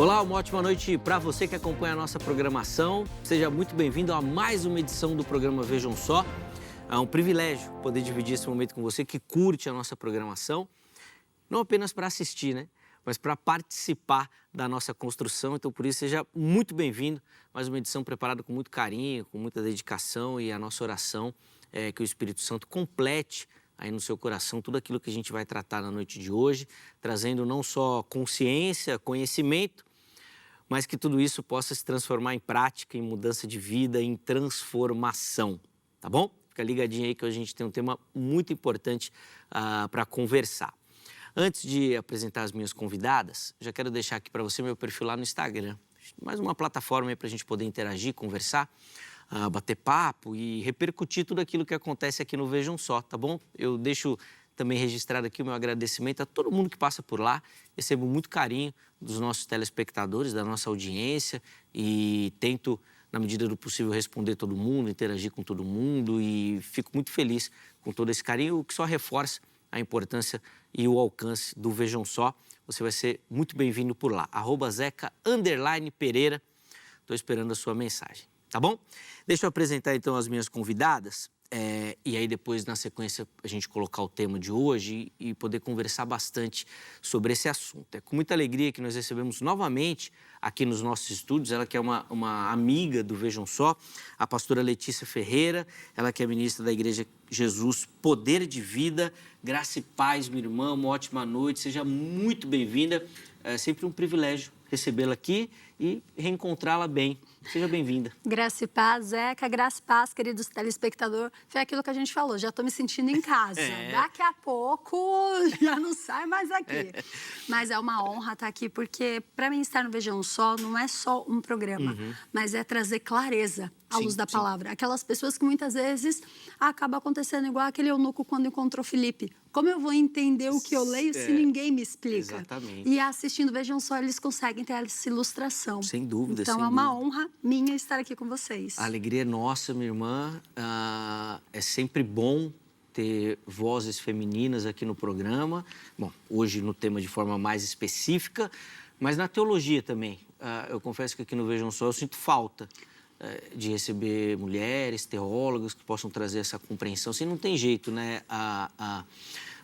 Olá, uma ótima noite para você que acompanha a nossa programação. Seja muito bem-vindo a mais uma edição do programa Vejam Só. É um privilégio poder dividir esse momento com você que curte a nossa programação, não apenas para assistir, né? Mas para participar da nossa construção. Então, por isso, seja muito bem-vindo. Mais uma edição preparada com muito carinho, com muita dedicação, e a nossa oração é que o Espírito Santo complete aí no seu coração tudo aquilo que a gente vai tratar na noite de hoje, trazendo não só consciência, conhecimento, mas que tudo isso possa se transformar em prática, em mudança de vida, em transformação, tá bom? Fica ligadinho aí que hoje a gente tem um tema muito importante para conversar. Antes de apresentar as minhas convidadas, já quero deixar aqui para você meu perfil lá no Instagram. Mais uma plataforma aí para a gente poder interagir, conversar, bater papo e repercutir tudo aquilo que acontece aqui no Vejam Só, tá bom? Eu deixo também registrado aqui o meu agradecimento a todo mundo que passa por lá. Recebo muito carinho dos nossos telespectadores, da nossa audiência, e tento, na medida do possível, responder todo mundo, interagir com todo mundo, e fico muito feliz com todo esse carinho, o que só reforça a importância e o alcance do Vejam Só. Você vai ser muito bem-vindo por lá, @Zeca_Pereira. Estou esperando a sua mensagem, tá bom? Deixa eu apresentar então as minhas convidadas. E aí depois, na sequência, a gente colocar o tema de hoje e poder conversar bastante sobre esse assunto. É com muita alegria que nós recebemos novamente aqui nos nossos estúdios, ela que é uma amiga do Vejam Só, a pastora Letícia Ferreira, ela que é ministra da Igreja Jesus Poder de Vida. Graça e paz, minha irmã, uma ótima noite, seja muito bem-vinda. É sempre um privilégio recebê-la aqui e reencontrá-la bem. Seja bem-vinda. Graça e paz, Zeca. Graça e paz, queridos telespectadores. Foi aquilo que a gente falou, já estou me sentindo em casa. Daqui a pouco já não sai mais daqui. Mas é uma honra estar aqui, porque para mim estar no Vejam Só não é só um programa, mas é trazer clareza à luz da palavra. Aquelas pessoas que muitas vezes acaba acontecendo igual aquele eunuco quando encontrou Filipe. Como eu vou entender o que eu leio se ninguém me explica? Exatamente. E assistindo Vejam Só, eles conseguem ter essa ilustração. Sem dúvida, então sem é uma dúvida. honra minha estar aqui com vocês. A alegria é nossa, minha irmã. É sempre bom ter vozes femininas aqui no programa. Bom, hoje no tema de forma mais específica, mas na teologia também. Eu confesso que aqui no Vejam Só eu sinto falta de receber mulheres, teólogas que possam trazer essa compreensão. Assim, não tem jeito, né?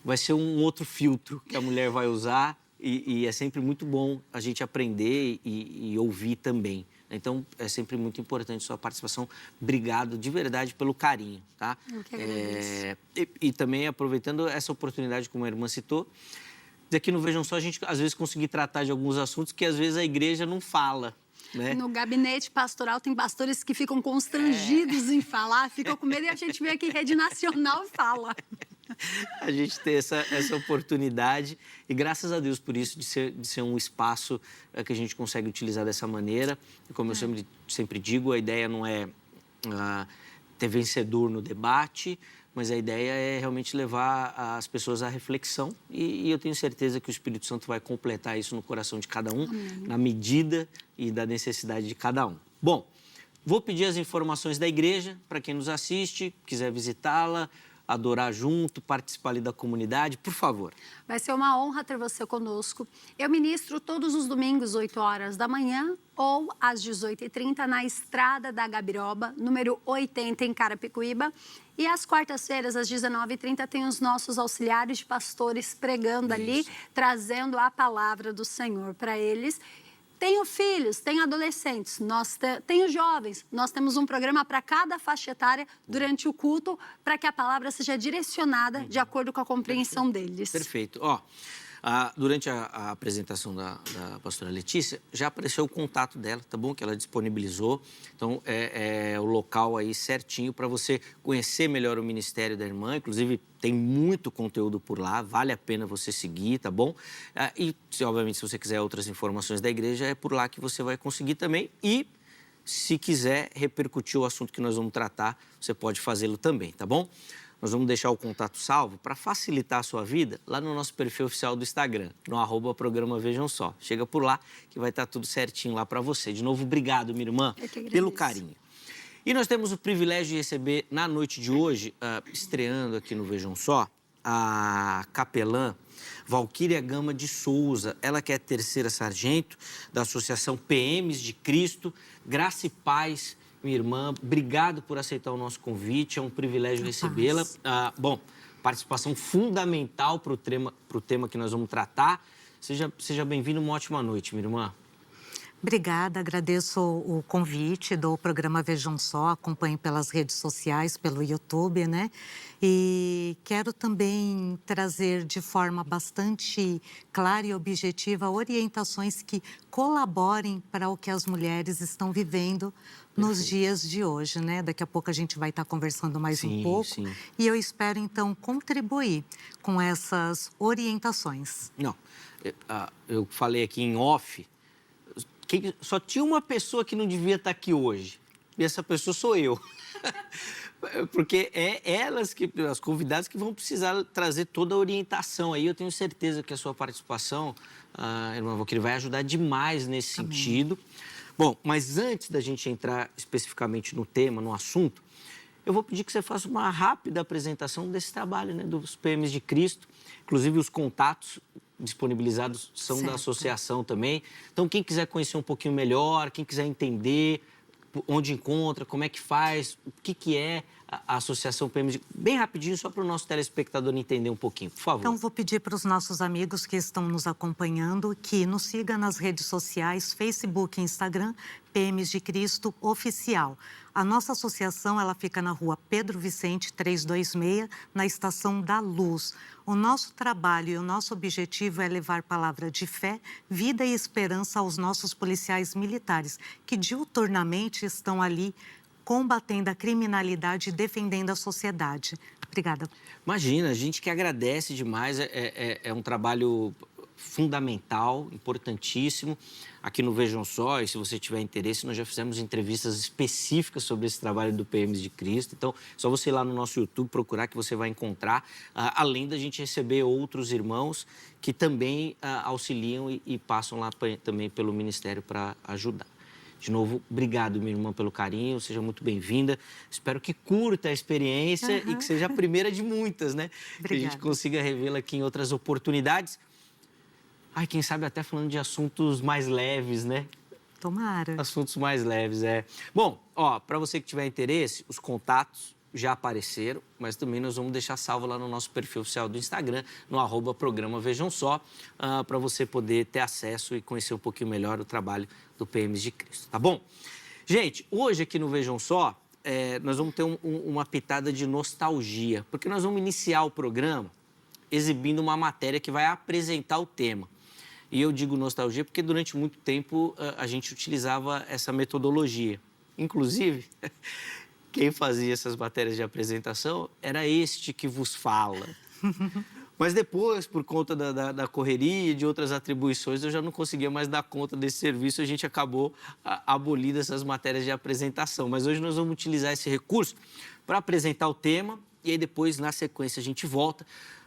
Vai ser um outro filtro que a mulher vai usar e é sempre muito bom a gente aprender e ouvir também. Então, é sempre muito importante sua participação. Obrigado de verdade pelo carinho, tá? Eu que agradeço. E também, aproveitando essa oportunidade, como a irmã citou, aqui no Vejam Só, a gente às vezes conseguir tratar de alguns assuntos que às vezes a igreja não fala, né? No gabinete pastoral tem pastores que ficam constrangidos em falar, ficam com medo, e a gente vem aqui em rede nacional e fala. A gente ter essa oportunidade e graças a Deus por isso, de ser um espaço que a gente consegue utilizar dessa maneira. E como eu sempre digo, a ideia não é ter vencedor no debate, mas a ideia é realmente levar as pessoas à reflexão e eu tenho certeza que o Espírito Santo vai completar isso no coração de cada um, na medida e da necessidade de cada um. Bom, vou pedir as informações da igreja para quem nos assiste, quiser visitá-la, adorar junto, participar ali da comunidade, por favor. Vai ser uma honra ter você conosco. Eu ministro todos os domingos, 8 horas da manhã ou às 18h30, na Estrada da Gabiroba, número 80, em Carapicuíba. E às quartas-feiras, às 19h30, tem os nossos auxiliares de pastores pregando ali, trazendo a palavra do Senhor para eles. Tenho filhos, tenho adolescentes, tenho jovens. Nós temos um programa para cada faixa etária durante o culto, para que a palavra seja direcionada de acordo com a compreensão deles. Perfeito. Durante a apresentação da pastora Letícia, já apareceu o contato dela, tá bom? Que ela disponibilizou. Então, é o local aí certinho para você conhecer melhor o ministério da irmã. Inclusive, tem muito conteúdo por lá, vale a pena você seguir, tá bom? Obviamente, se você quiser outras informações da igreja, é por lá que você vai conseguir também. E, se quiser repercutir o assunto que nós vamos tratar, você pode fazê-lo também, tá bom? Nós vamos deixar o contato salvo para facilitar a sua vida lá no nosso perfil oficial do Instagram, no @programa Vejam Só. Chega por lá que vai estar tudo certinho lá para você. De novo, obrigado, minha irmã, pelo carinho. E nós temos o privilégio de receber, na noite de hoje, estreando aqui no Vejam Só, a capelã Valquíria Gama de Souza, ela que é terceira sargento da Associação PMs de Cristo. Graça e paz, minha irmã, obrigado por aceitar o nosso convite, é um privilégio recebê-la. Participação fundamental para o tema que nós vamos tratar. Seja bem-vindo, uma ótima noite, minha irmã. Obrigada, agradeço o convite do programa Vejam Só, acompanho pelas redes sociais, pelo YouTube, né? E quero também trazer de forma bastante clara e objetiva orientações que colaborem para o que as mulheres estão vivendo nos dias de hoje, né? Daqui a pouco a gente vai estar conversando mais um pouco. Sim. E eu espero, então, contribuir com essas orientações. Não, eu falei aqui em off, só tinha uma pessoa que não devia estar aqui hoje, e essa pessoa sou eu. Porque as convidadas que vão precisar trazer toda a orientação. Aí eu tenho certeza que a sua participação, irmã Valquíria, vai ajudar demais nesse sentido. Bom, mas antes da gente entrar especificamente no tema, no assunto, eu vou pedir que você faça uma rápida apresentação desse trabalho, né, dos PMs de Cristo. Inclusive, os contatos disponibilizados são da associação também. Então, quem quiser conhecer um pouquinho melhor, quem quiser entender onde encontra, como é que faz, o que é a Associação PMs, bem rapidinho, só para o nosso telespectador entender um pouquinho, por favor. Então, vou pedir para os nossos amigos que estão nos acompanhando que nos sigam nas redes sociais, Facebook e Instagram, PMs de Cristo Oficial. A nossa associação, ela fica na rua Pedro Vicente, 326, na Estação da Luz. O nosso trabalho e o nosso objetivo é levar palavra de fé, vida e esperança aos nossos policiais militares, que diuturnamente estão ali combatendo a criminalidade e defendendo a sociedade. Obrigada. Imagina, a gente que agradece demais, é um trabalho fundamental, importantíssimo, aqui no Vejam Só, e se você tiver interesse, nós já fizemos entrevistas específicas sobre esse trabalho do PMs de Cristo, então só você ir lá no nosso YouTube procurar que você vai encontrar, além da gente receber outros irmãos que também auxiliam e passam lá também pelo Ministério para ajudar. De novo, obrigado, minha irmã, pelo carinho, seja muito bem-vinda. Espero que curta a experiência e que seja a primeira de muitas, né? Obrigada. Que a gente consiga revê-la aqui em outras oportunidades. Quem sabe até falando de assuntos mais leves, né? Tomara. Assuntos mais leves, Bom, para você que tiver interesse, os contatos já apareceram, mas também nós vamos deixar salvo lá no nosso perfil oficial do Instagram, no @programa Vejam Só, para você poder ter acesso e conhecer um pouquinho melhor o trabalho do PMs de Cristo, tá bom? Gente, hoje aqui no Vejam Só, nós vamos ter uma pitada de nostalgia, porque nós vamos iniciar o programa exibindo uma matéria que vai apresentar o tema. E eu digo nostalgia porque durante muito tempo a gente utilizava essa metodologia. Inclusive, quem fazia essas matérias de apresentação era este que vos fala. Mas depois, por conta da correria e de outras atribuições, eu já não conseguia mais dar conta desse serviço. A gente acabou abolindo essas matérias de apresentação. Mas hoje nós vamos utilizar esse recurso para apresentar o tema e aí depois, na sequência, a gente volta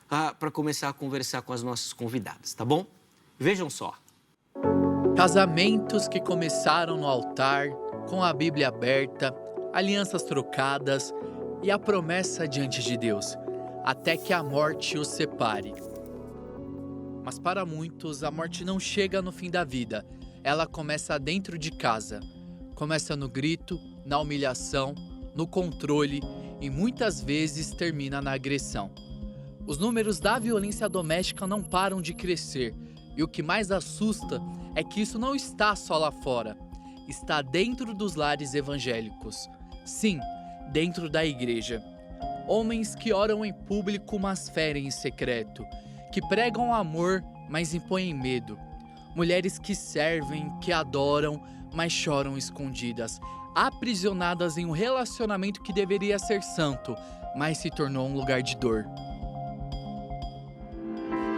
para começar a conversar com as nossas convidadas, tá bom? Vejam só. Casamentos que começaram no altar, com a Bíblia aberta, alianças trocadas e a promessa diante de Deus, até que a morte os separe. Mas para muitos, a morte não chega no fim da vida. Ela começa dentro de casa. Começa no grito, na humilhação, no controle e muitas vezes termina na agressão. Os números da violência doméstica não param de crescer. E o que mais assusta é que isso não está só lá fora. Está dentro dos lares evangélicos. Sim, dentro da igreja. Homens que oram em público, mas ferem em secreto. Que pregam amor, mas impõem medo. Mulheres que servem, que adoram, mas choram escondidas. Aprisionadas em um relacionamento que deveria ser santo, mas se tornou um lugar de dor.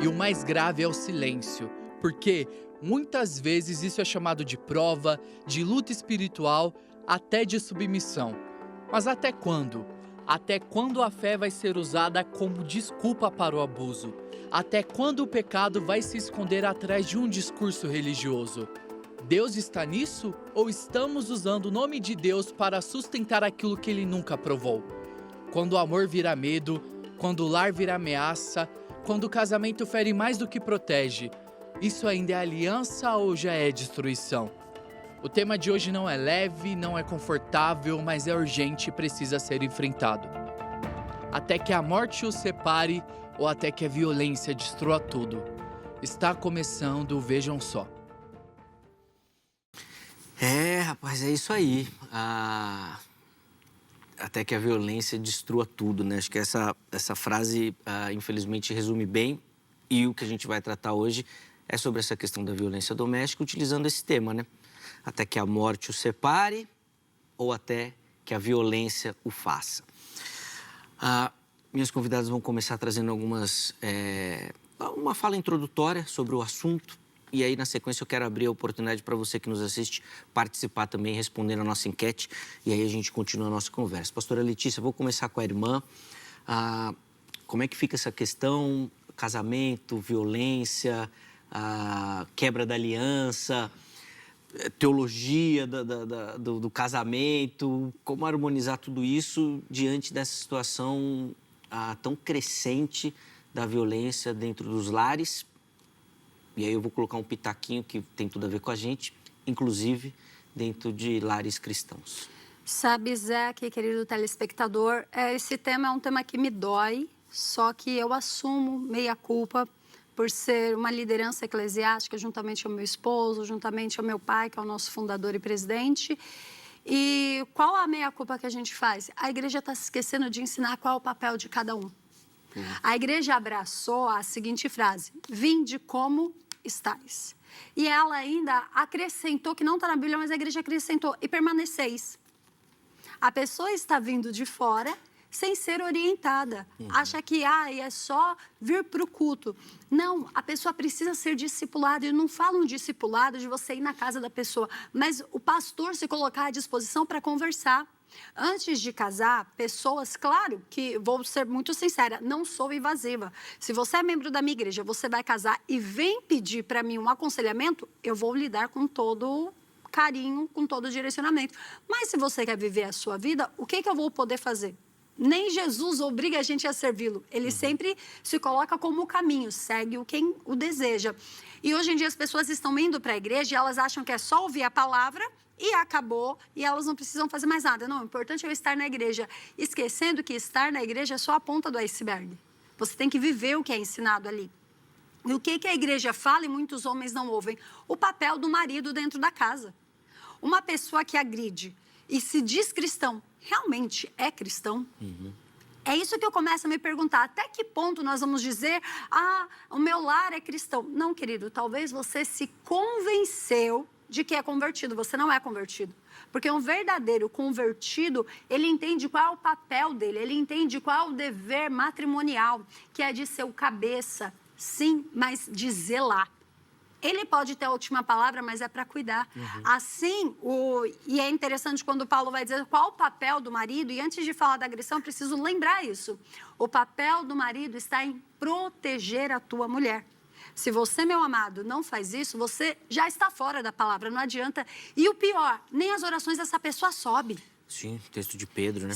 E o mais grave é o silêncio, porque muitas vezes isso é chamado de prova, de luta espiritual, até de submissão. Mas até quando? Até quando a fé vai ser usada como desculpa para o abuso? Até quando o pecado vai se esconder atrás de um discurso religioso? Deus está nisso ou estamos usando o nome de Deus para sustentar aquilo que Ele nunca provou? Quando o amor vira medo, quando o lar vira ameaça, quando o casamento fere mais do que protege, isso ainda é aliança ou já é destruição? O tema de hoje não é leve, não é confortável, mas é urgente e precisa ser enfrentado. Até que a morte os separe ou até que a violência destrua tudo. Está começando o Vejam Só. Rapaz, é isso aí. Até que a violência destrua tudo, né? Acho que essa frase, infelizmente, resume bem. E o que a gente vai tratar hoje é sobre essa questão da violência doméstica, utilizando esse tema, né? Até que a morte o separe ou até que a violência o faça. Minhas convidadas vão começar trazendo uma fala introdutória sobre o assunto. E aí, na sequência, eu quero abrir a oportunidade para você que nos assiste participar também, respondendo a nossa enquete. E aí a gente continua a nossa conversa. Pastora Letícia, vou começar com a irmã. Como é que fica essa questão? Casamento, violência, quebra da aliança, teologia do casamento. Como harmonizar tudo isso diante dessa situação tão crescente da violência dentro dos lares? E aí eu vou colocar um pitaquinho que tem tudo a ver com a gente, inclusive dentro de lares cristãos. Sabe, Zé, aqui, querido telespectador, esse tema é um tema que me dói, só que eu assumo meia culpa por ser uma liderança eclesiástica, juntamente ao meu esposo, juntamente ao meu pai, que é o nosso fundador e presidente. E qual a meia culpa que a gente faz? A igreja está se esquecendo de ensinar qual é o papel de cada um. A igreja abraçou a seguinte frase: vinde como estáis. E ela ainda acrescentou, que não está na Bíblia, mas a igreja acrescentou, e permaneceis. A pessoa está vindo de fora sem ser orientada. Acha que é só vir para o culto. Não, a pessoa precisa ser discipulada. Eu não falo um discipulado de você ir na casa da pessoa, mas o pastor se colocar à disposição para conversar. Antes de casar, pessoas, claro que, vou ser muito sincera, não sou invasiva. Se você é membro da minha igreja, você vai casar e vem pedir para mim um aconselhamento, eu vou lidar com todo carinho, com todo direcionamento. Mas se você quer viver a sua vida, o que eu vou poder fazer? Nem Jesus obriga a gente a servi-lo. Ele sempre se coloca como o caminho, segue quem o deseja. E hoje em dia as pessoas estão indo para a igreja e elas acham que é só ouvir a palavra e acabou, e elas não precisam fazer mais nada. Não, o importante é eu estar na igreja, esquecendo que estar na igreja é só a ponta do iceberg. Você tem que viver o que é ensinado ali. E o que a igreja fala e muitos homens não ouvem? O papel do marido dentro da casa. Uma pessoa que agride e se diz cristão, realmente é cristão? É isso que eu começo a me perguntar. Até que ponto nós vamos dizer, o meu lar é cristão? Não, querido, talvez você se convenceu de que é convertido. Você não é convertido. Porque um verdadeiro convertido, ele entende qual é o papel dele, ele entende qual é o dever matrimonial, que é de ser o cabeça, sim, mas de zelar. Ele pode ter a última palavra, mas é para cuidar. Assim, e é interessante quando Paulo vai dizer qual o papel do marido, e antes de falar da agressão, eu preciso lembrar isso. O papel do marido está em proteger a tua mulher. Se você, meu amado, não faz isso, você já está fora da palavra, não adianta. E o pior, nem as orações dessa pessoa sobe. Sim, texto de Pedro, né?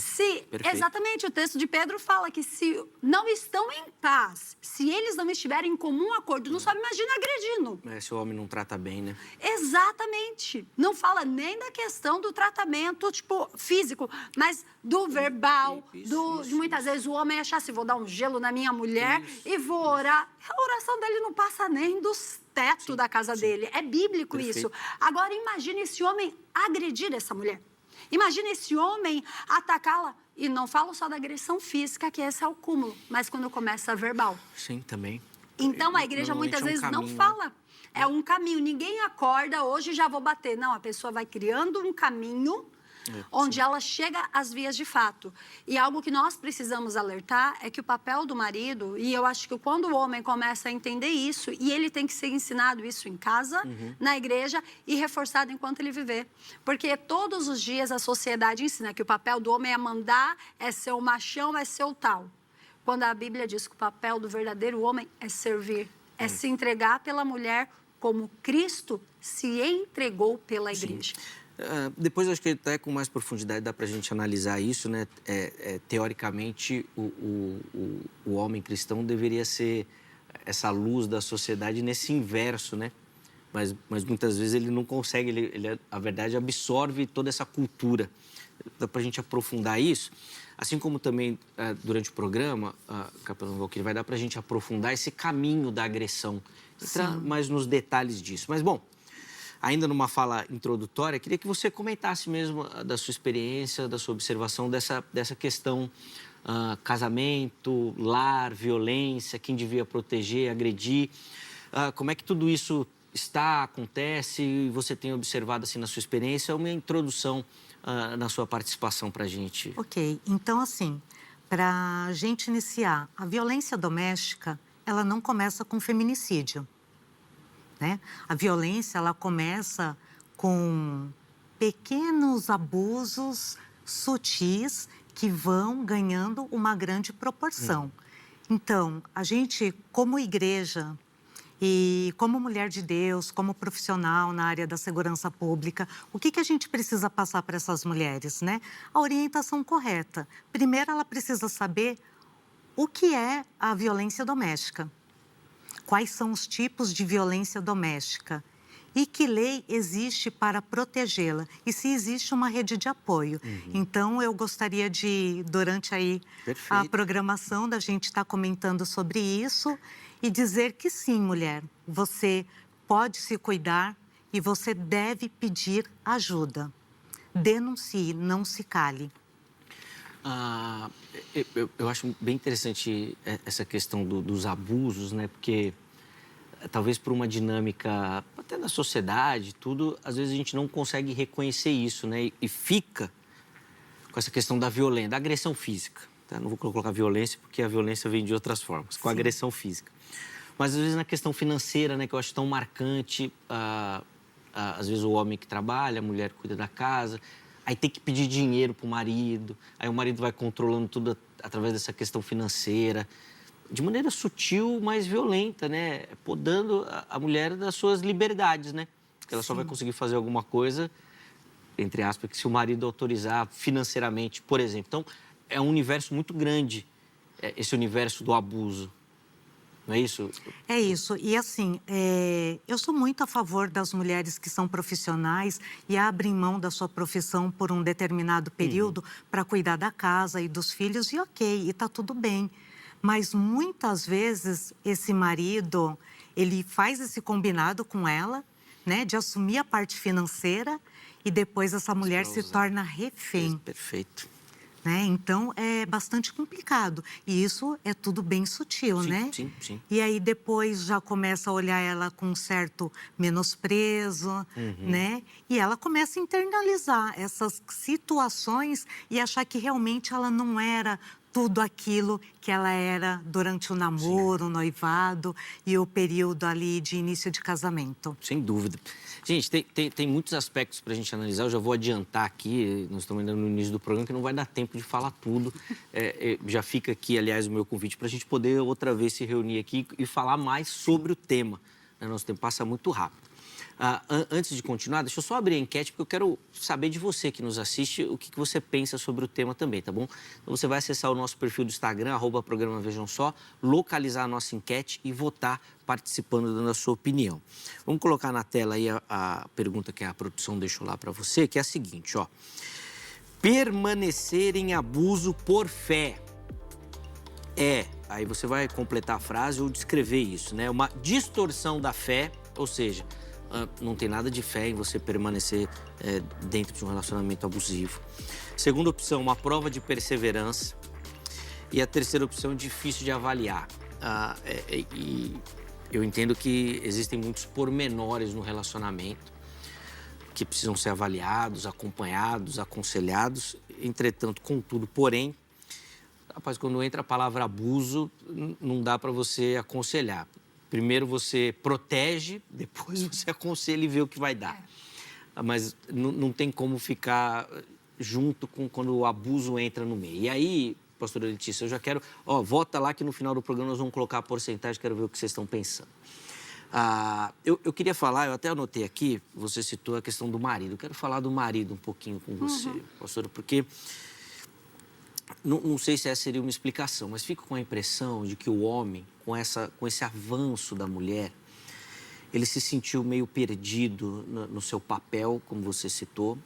Exatamente, o texto de Pedro fala que se não estão em paz, se eles não estiverem em comum acordo, não sobe, imagina agredindo. Se o homem não trata bem, né? Exatamente. Não fala nem da questão do tratamento, físico, mas do verbal, de muitas vezes o homem achar assim, vou dar um gelo na minha mulher e vou orar. A oração dele não passa nem dos tetos da casa dele. É bíblico isso. Agora, imagine esse homem agredir essa mulher. Imagina esse homem atacá-la. E não falo só da agressão física, que esse é o cúmulo, mas quando começa a verbal. Sim, também. Então, a igreja muitas vezes não fala. É um caminho. Ninguém acorda, hoje já vou bater. Não, a pessoa vai criando um caminho onde ela chega às vias de fato. E algo que nós precisamos alertar é que o papel do marido, e eu acho que quando o homem começa a entender isso, e ele tem que ser ensinado isso em casa, na igreja, e reforçado enquanto ele viver. Porque todos os dias a sociedade ensina que o papel do homem é mandar, é ser o machão, é ser o tal. Quando a Bíblia diz que o papel do verdadeiro homem é servir, é se entregar pela mulher como Cristo se entregou pela igreja. Depois, acho que até com mais profundidade dá para a gente analisar isso, né? Teoricamente, o homem cristão deveria ser essa luz da sociedade nesse inverso, né? Mas muitas vezes ele não consegue, a verdade, absorve toda essa cultura. Dá para a gente aprofundar isso. Assim como também, durante o programa, Capelão Valquíria, vai dar para a gente aprofundar esse caminho da agressão. Entrar mais nos detalhes disso. Mas, bom, ainda numa fala introdutória, queria que você comentasse mesmo da sua experiência, da sua observação dessa questão casamento, lar, violência, quem devia proteger, agredir. Como é que tudo isso acontece e você tem observado assim na sua experiência? Uma introdução na sua participação para a gente. Ok, então assim, para a gente iniciar, a violência doméstica, ela não começa com feminicídio, né? A violência, ela começa com pequenos abusos sutis que vão ganhando uma grande proporção. Então, a gente, como igreja e como mulher de Deus, como profissional na área da segurança pública, o que a gente precisa passar para essas mulheres, né? A orientação correta. Primeiro, ela precisa saber o que é a violência doméstica. Quais são os tipos de violência doméstica? E que lei existe para protegê-la? E se existe uma rede de apoio? Então, eu gostaria de, durante aí a programação, da gente estar comentando sobre isso e dizer que sim, mulher, você pode se cuidar e você deve pedir ajuda. Denuncie, não se cale. Eu acho bem interessante essa questão dos abusos, né? Porque talvez por uma dinâmica até da sociedade, tudo, às vezes a gente não consegue reconhecer isso, né? E fica com essa questão da violência, da agressão física. Tá? Não vou colocar violência, porque a violência vem de outras formas, com a agressão física. Mas às vezes na questão financeira, né? Que eu acho tão marcante, às vezes o homem que trabalha, a mulher que cuida da casa, aí tem que pedir dinheiro para o marido, aí o marido vai controlando tudo através dessa questão financeira, de maneira sutil, mas violenta, né? Podando a mulher das suas liberdades, né? Porque ela só vai conseguir fazer alguma coisa, entre aspas, que se o marido autorizar financeiramente, por exemplo. Então, é um universo muito grande, esse universo do abuso. Não é isso? É isso. E assim, eu sou muito a favor das mulheres que são profissionais e abrem mão da sua profissão por um determinado período para cuidar da casa e dos filhos, e ok, e tá tudo bem. Mas muitas vezes esse marido, ele faz esse combinado com ela, né, de assumir a parte financeira e depois essa mulher se torna refém. Perfeito. Né? Então, é bastante complicado. E isso é tudo bem sutil, né? Sim. E aí, depois, já começa a olhar ela com um certo menosprezo, né? E ela começa a internalizar essas situações e achar que realmente ela não era tudo aquilo que ela era durante o namoro, o noivado e o período ali de início de casamento. Sem dúvida. Gente, tem muitos aspectos para a gente analisar. Eu já vou adiantar aqui, nós estamos ainda no início do programa, que não vai dar tempo de falar tudo. Já fica aqui, aliás, o meu convite para a gente poder outra vez se reunir aqui e falar mais sobre o tema. Nosso tempo passa muito rápido. Antes de continuar, deixa eu só abrir a enquete, porque eu quero saber de você que nos assiste o que você pensa sobre o tema também, tá bom? Então você vai acessar o nosso perfil do Instagram, @programa Vejam Só, localizar a nossa enquete e votar participando, dando a sua opinião. Vamos colocar na tela aí a pergunta que a produção deixou lá para você, que é a seguinte, ó. Permanecer em abuso por fé aí você vai completar a frase ou descrever isso, né? Uma distorção da fé, ou seja, não tem nada de fé em você permanecer dentro de um relacionamento abusivo. Segunda opção, uma prova de perseverança. E a terceira opção, difícil de avaliar. E eu entendo que existem muitos pormenores no relacionamento que precisam ser avaliados, acompanhados, aconselhados. Entretanto, contudo, porém, rapaz, quando entra a palavra abuso, não dá para você aconselhar. Primeiro você protege, depois você aconselha e vê o que vai dar. Mas não tem como ficar junto com quando o abuso entra no meio. E aí, pastora Letícia, eu já quero... vota lá que no final do programa nós vamos colocar a porcentagem, quero ver o que vocês estão pensando. Eu queria falar, eu até anotei aqui, você citou a questão do marido. Eu quero falar do marido um pouquinho com você, pastora, porque não sei se essa seria uma explicação, mas fico com a impressão de que o homem, com esse avanço da mulher, ele se sentiu meio perdido no seu papel, como você citou,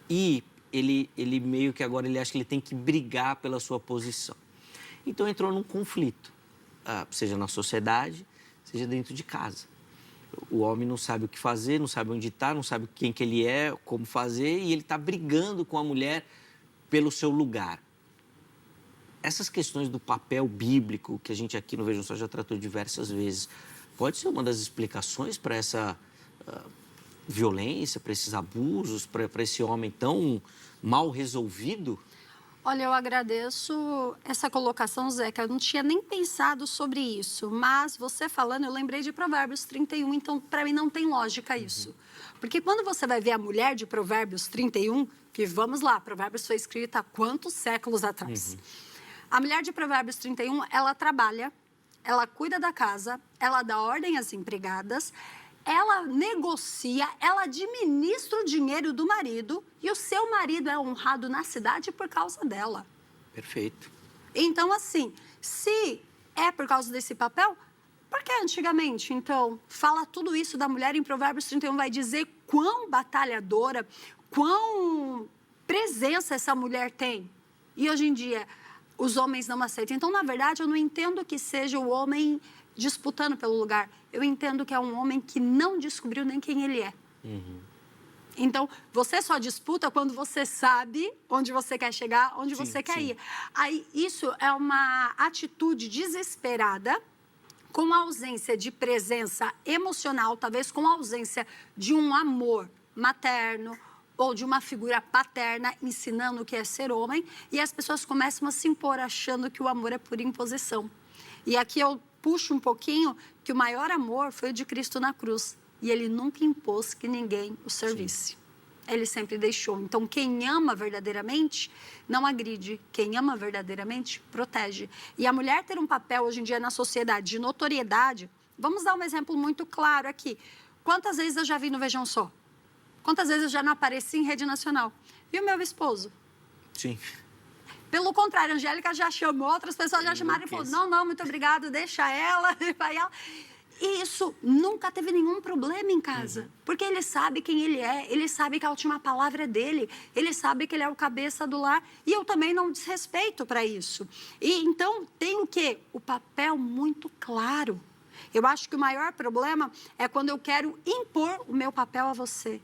e ele meio que agora ele acha que ele tem que brigar pela sua posição. Então entrou num conflito, seja na sociedade, seja dentro de casa. O homem não sabe o que fazer, não sabe onde está, não sabe quem que ele é, como fazer, e ele está brigando com a mulher pelo seu lugar. Essas questões do papel bíblico, que a gente aqui no Vejam Só já tratou diversas vezes, pode ser uma das explicações para essa violência, para esses abusos, para esse homem tão mal resolvido? Olha, eu agradeço essa colocação, Zeca. Eu não tinha nem pensado sobre isso, mas você falando, eu lembrei de Provérbios 31, então, para mim, não tem lógica isso. Porque quando você vai ver a mulher de Provérbios 31, que, vamos lá, Provérbios foi escrita há quantos séculos atrás? A mulher de Provérbios 31, ela trabalha, ela cuida da casa, ela dá ordem às empregadas, ela negocia, ela administra o dinheiro do marido e o seu marido é honrado na cidade por causa dela. Perfeito. Então, assim, se é por causa desse papel, por que antigamente? Então, fala tudo isso da mulher em Provérbios 31, vai dizer quão batalhadora, quão presença essa mulher tem. E hoje em dia, os homens não aceitam. Então, na verdade, eu não entendo que seja o homem disputando pelo lugar. Eu entendo que é um homem que não descobriu nem quem ele é. Então, você só disputa quando você sabe onde você quer chegar, onde você quer ir. Aí, isso é uma atitude desesperada, com ausência de presença emocional, talvez com ausência de um amor materno ou de uma figura paterna ensinando o que é ser homem, e as pessoas começam a se impor achando que o amor é por imposição. E aqui eu puxo um pouquinho que o maior amor foi o de Cristo na cruz. E ele nunca impôs que ninguém o servisse. Ele sempre deixou. Então, quem ama verdadeiramente não agride. Quem ama verdadeiramente protege. E a mulher ter um papel hoje em dia na sociedade de notoriedade, vamos dar um exemplo muito claro aqui. Quantas vezes eu já vi no Vejam Só? Quantas vezes eu já não apareci em rede nacional? E o meu esposo? Sim. Pelo contrário, a Angélica já chamou, outras pessoas já chamaram e falou, não, muito obrigado, deixa ela, vai ela. E isso nunca teve nenhum problema em casa, porque ele sabe quem ele é, ele sabe que a última palavra é dele, ele sabe que ele é o cabeça do lar, e eu também não desrespeito para isso. E então tem o quê? O papel muito claro. Eu acho que o maior problema é quando eu quero impor o meu papel a você,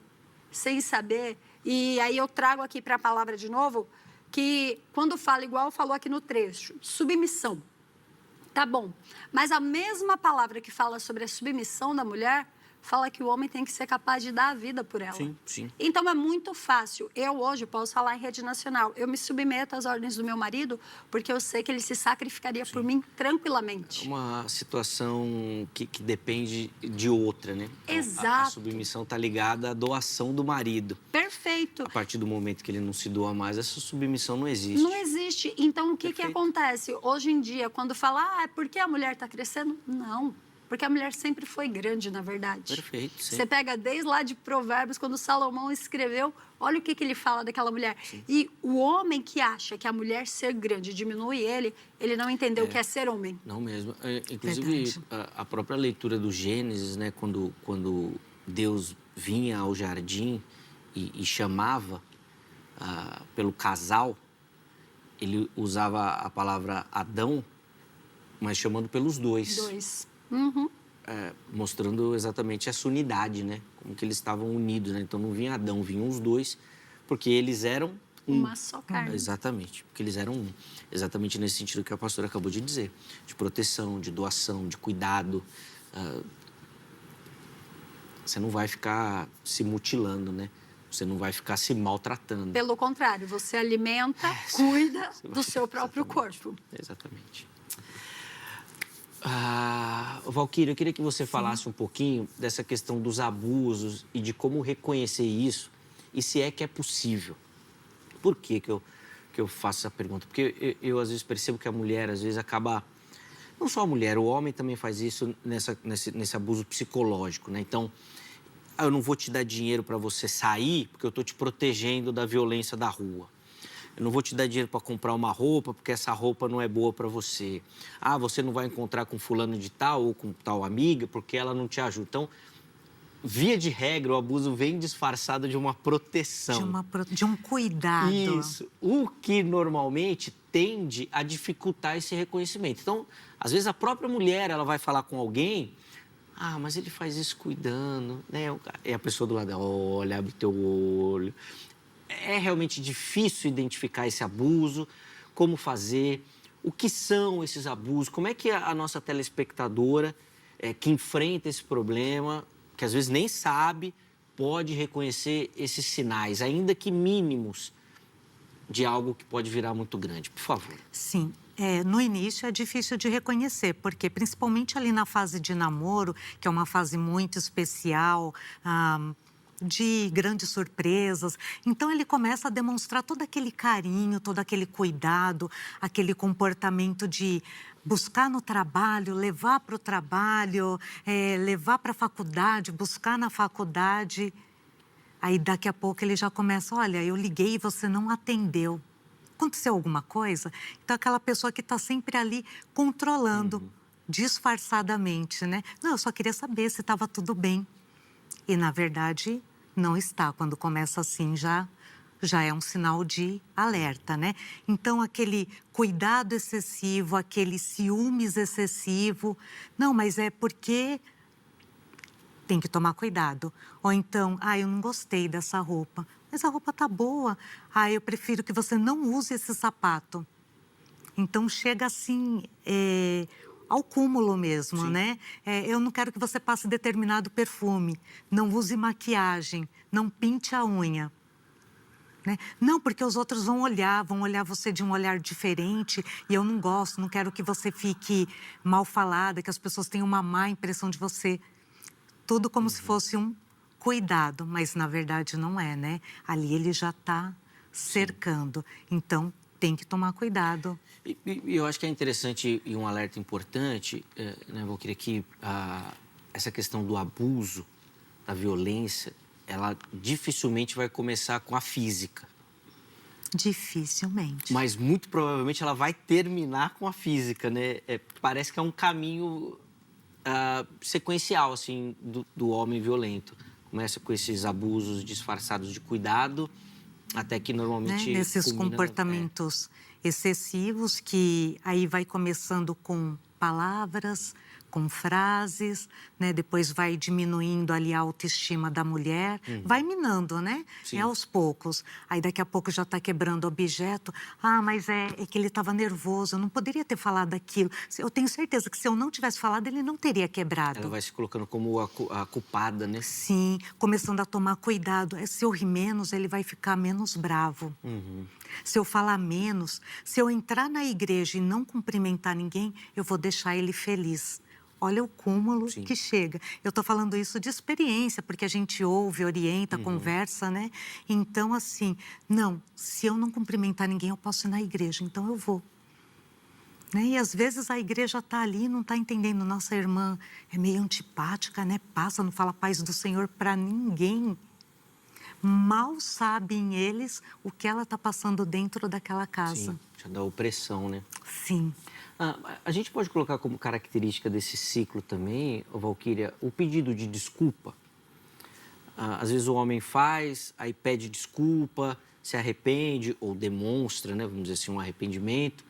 sem saber. E aí eu trago aqui para a palavra de novo, que quando fala, igual falou aqui no trecho, submissão, tá bom. Mas a mesma palavra que fala sobre a submissão da mulher, fala que o homem tem que ser capaz de dar a vida por ela. Sim, sim. Então, é muito fácil. Eu, hoje, posso falar em rede nacional. Eu me submeto às ordens do meu marido, porque eu sei que ele se sacrificaria por mim tranquilamente. É uma situação que depende de outra, né? Então, Exato. A submissão está ligada à doação do marido. Perfeito. A partir do momento que ele não se doa mais, essa submissão não existe. Não existe. Então, o que Perfeito. acontece? Hoje em dia, quando fala, é porque a mulher está crescendo? Não. Porque a mulher sempre foi grande, na verdade. Perfeito, sim. Você pega desde lá de Provérbios, quando Salomão escreveu, olha o que ele fala daquela mulher. Sim. E o homem que acha que a mulher ser grande diminui ele não entendeu o que é ser homem. Não mesmo. Inclusive, a própria leitura do Gênesis, né? Quando Deus vinha ao jardim e chamava pelo casal, ele usava a palavra Adão, mas chamando pelos dois. Dois. Mostrando exatamente essa unidade, né? Como que eles estavam unidos, né? Então não vinha Adão, vinham os dois, porque eles eram um. Uma só carne. Exatamente, porque eles eram um. Exatamente nesse sentido que a pastora acabou de dizer. De proteção, de doação, de cuidado. Você não vai ficar se mutilando, né? Você não vai ficar se maltratando. Pelo contrário, você alimenta, cuida do seu próprio corpo. Exatamente. Valquíria, eu queria que você falasse um pouquinho dessa questão dos abusos e de como reconhecer isso e se é que é possível. Por que eu faço essa pergunta? Porque eu às vezes percebo que a mulher, às vezes, acaba não só a mulher, o homem também faz isso nesse abuso psicológico, né? Então, eu não vou te dar dinheiro para você sair porque eu estou te protegendo da violência da rua. Eu não vou te dar dinheiro para comprar uma roupa porque essa roupa não é boa para você. Ah, você não vai encontrar com fulano de tal ou com tal amiga porque ela não te ajuda. Então, via de regra, o abuso vem disfarçado de uma proteção. De um cuidado. Isso. O que normalmente tende a dificultar esse reconhecimento. Então, às vezes a própria mulher, ela vai falar com alguém, ah, mas ele faz isso cuidando, né? E a pessoa do lado, olha, abre teu olho. É realmente difícil identificar esse abuso, como fazer, o que são esses abusos, como é que a nossa telespectadora que enfrenta esse problema, que às vezes nem sabe, pode reconhecer esses sinais, ainda que mínimos, de algo que pode virar muito grande. Por favor. Sim. No início é difícil de reconhecer, porque principalmente ali na fase de namoro, que é uma fase muito especial, de grandes surpresas. Então, ele começa a demonstrar todo aquele carinho, todo aquele cuidado, aquele comportamento de buscar no trabalho, levar para o trabalho, levar para a faculdade, buscar na faculdade. Aí, daqui a pouco, ele já começa, olha, eu liguei e você não atendeu. Aconteceu alguma coisa? Então, aquela pessoa que está sempre ali controlando, disfarçadamente, né? Não, eu só queria saber se estava tudo bem. E, na verdade, não está. Quando começa assim, já é um sinal de alerta, né? Então, aquele cuidado excessivo, aquele ciúmes excessivo. Não, mas é porque tem que tomar cuidado. Ou então, eu não gostei dessa roupa. Mas a roupa tá boa. Eu prefiro que você não use esse sapato. Então, chega assim... ao cúmulo mesmo, Sim. né? Eu não quero que você passe determinado perfume, não use maquiagem, não pinte a unha. Né? Não, porque os outros vão olhar você de um olhar diferente e eu não gosto, não quero que você fique mal falada, que as pessoas tenham uma má impressão de você. Tudo como se fosse um cuidado, mas na verdade não é, né? Ali ele já está cercando, então tem que tomar cuidado. E eu acho que é interessante e um alerta importante, né, Valquíria, que essa questão do abuso, da violência, ela dificilmente vai começar com a física. Dificilmente. Mas muito provavelmente ela vai terminar com a física, né? Parece que é um caminho sequencial, assim, do homem violento. Começa com esses abusos disfarçados de cuidado, até que normalmente... Né? Nesses comportamentos excessivos que aí vai começando com palavras, com frases, né? Depois vai diminuindo ali a autoestima da mulher, vai minando, né? Sim. Aos poucos. Aí daqui a pouco já está quebrando objeto. Mas é que ele estava nervoso, eu não poderia ter falado aquilo. Eu tenho certeza que se eu não tivesse falado, ele não teria quebrado. Ela vai se colocando como a culpada, né? Sim, começando a tomar cuidado. Se eu rir menos, ele vai ficar menos bravo. Se eu falar menos, se eu entrar na igreja e não cumprimentar ninguém, eu vou deixar ele feliz. Olha o cúmulo que chega. Eu estou falando isso de experiência, porque a gente ouve, orienta, conversa, né? Então, assim, não, se eu não cumprimentar ninguém, eu posso ir na igreja, então eu vou. Né? E às vezes a igreja está ali e não está entendendo. Nossa irmã é meio antipática, né? Passa, não fala paz do Senhor para ninguém. Mal sabem eles o que ela está passando dentro daquela casa. Sim, já dá opressão, né? Sim. A gente pode colocar como característica desse ciclo também, Valquíria, o pedido de desculpa. Às vezes o homem faz, aí pede desculpa, se arrepende ou demonstra, né, vamos dizer assim, um arrependimento.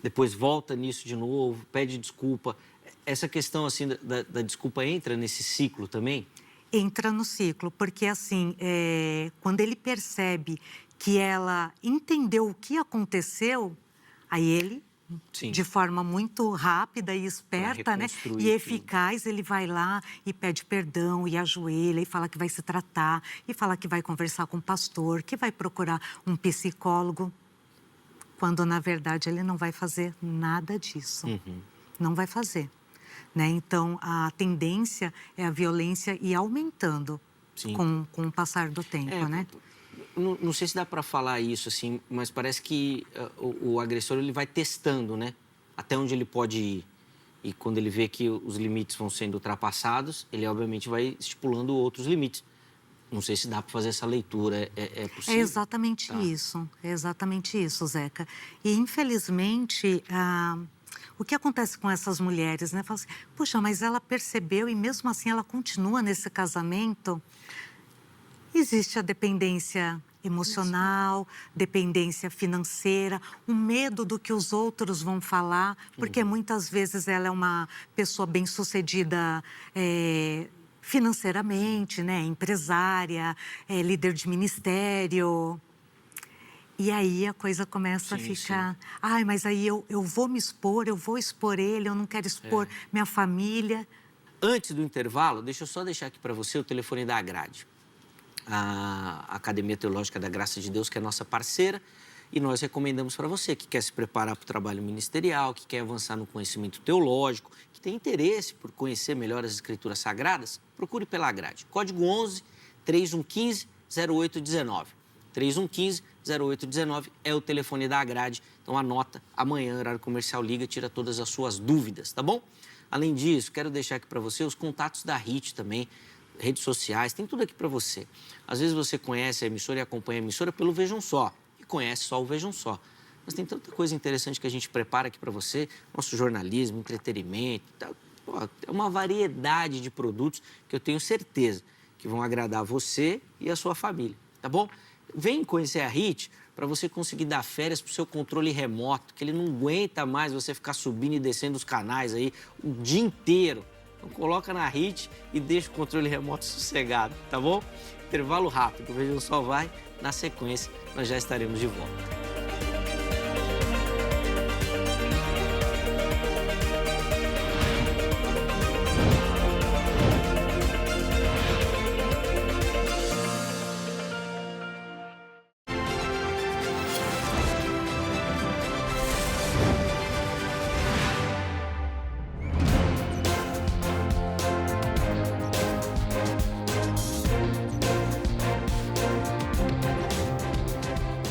Depois volta nisso de novo, pede desculpa. Essa questão assim da desculpa entra nesse ciclo também? Entra no ciclo, porque assim, quando ele percebe que ela entendeu o que aconteceu, aí ele... Sim. De forma muito rápida e esperta, né? E eficaz, ele vai lá e pede perdão e ajoelha e fala que vai se tratar e fala que vai conversar com o pastor, que vai procurar um psicólogo, quando na verdade ele não vai fazer nada disso. Não vai fazer, né? Então a tendência é a violência ir aumentando com o passar do tempo, né? Não sei se dá para falar isso, assim, mas parece que o agressor ele vai testando, né? Até onde ele pode ir. E quando ele vê que os limites vão sendo ultrapassados, ele obviamente vai estipulando outros limites. Não sei se dá para fazer essa leitura, é possível? É exatamente isso, Zeca. E, infelizmente, o que acontece com essas mulheres, né? Fala assim, puxa, mas ela percebeu e mesmo assim ela continua nesse casamento. Existe a dependência emocional, dependência financeira, o medo do que os outros vão falar, porque muitas vezes ela é uma pessoa bem-sucedida financeiramente, né? Empresária, líder de ministério. E aí a coisa começa a ficar... Ai, mas aí eu vou me expor, eu vou expor ele, eu não quero expor minha família. Antes do intervalo, deixa eu só deixar aqui para você o telefone da Agrade. A Academia Teológica da Graça de Deus, que é nossa parceira, e nós recomendamos para você que quer se preparar para o trabalho ministerial, que quer avançar no conhecimento teológico, que tem interesse por conhecer melhor as Escrituras Sagradas, procure pela Agrade. Código 11 3115 0819. 3115 0819 é o telefone da Agrade. Então anota, amanhã, horário comercial, liga, tira todas as suas dúvidas, tá bom? Além disso, quero deixar aqui para você os contatos da RIT também, redes sociais, tem tudo aqui para você. Às vezes você conhece a emissora e acompanha a emissora pelo Vejam Só, e conhece só o Vejam Só. Mas tem tanta coisa interessante que a gente prepara aqui para você, nosso jornalismo, entretenimento, é uma variedade de produtos que eu tenho certeza que vão agradar você e a sua família, tá bom? Vem conhecer a RIT para você conseguir dar férias para o seu controle remoto, que ele não aguenta mais você ficar subindo e descendo os canais aí o dia inteiro. Então coloca na RIT e deixa o controle remoto sossegado, tá bom? Intervalo rápido, o Vejam Só vai. Na sequência, nós já estaremos de volta.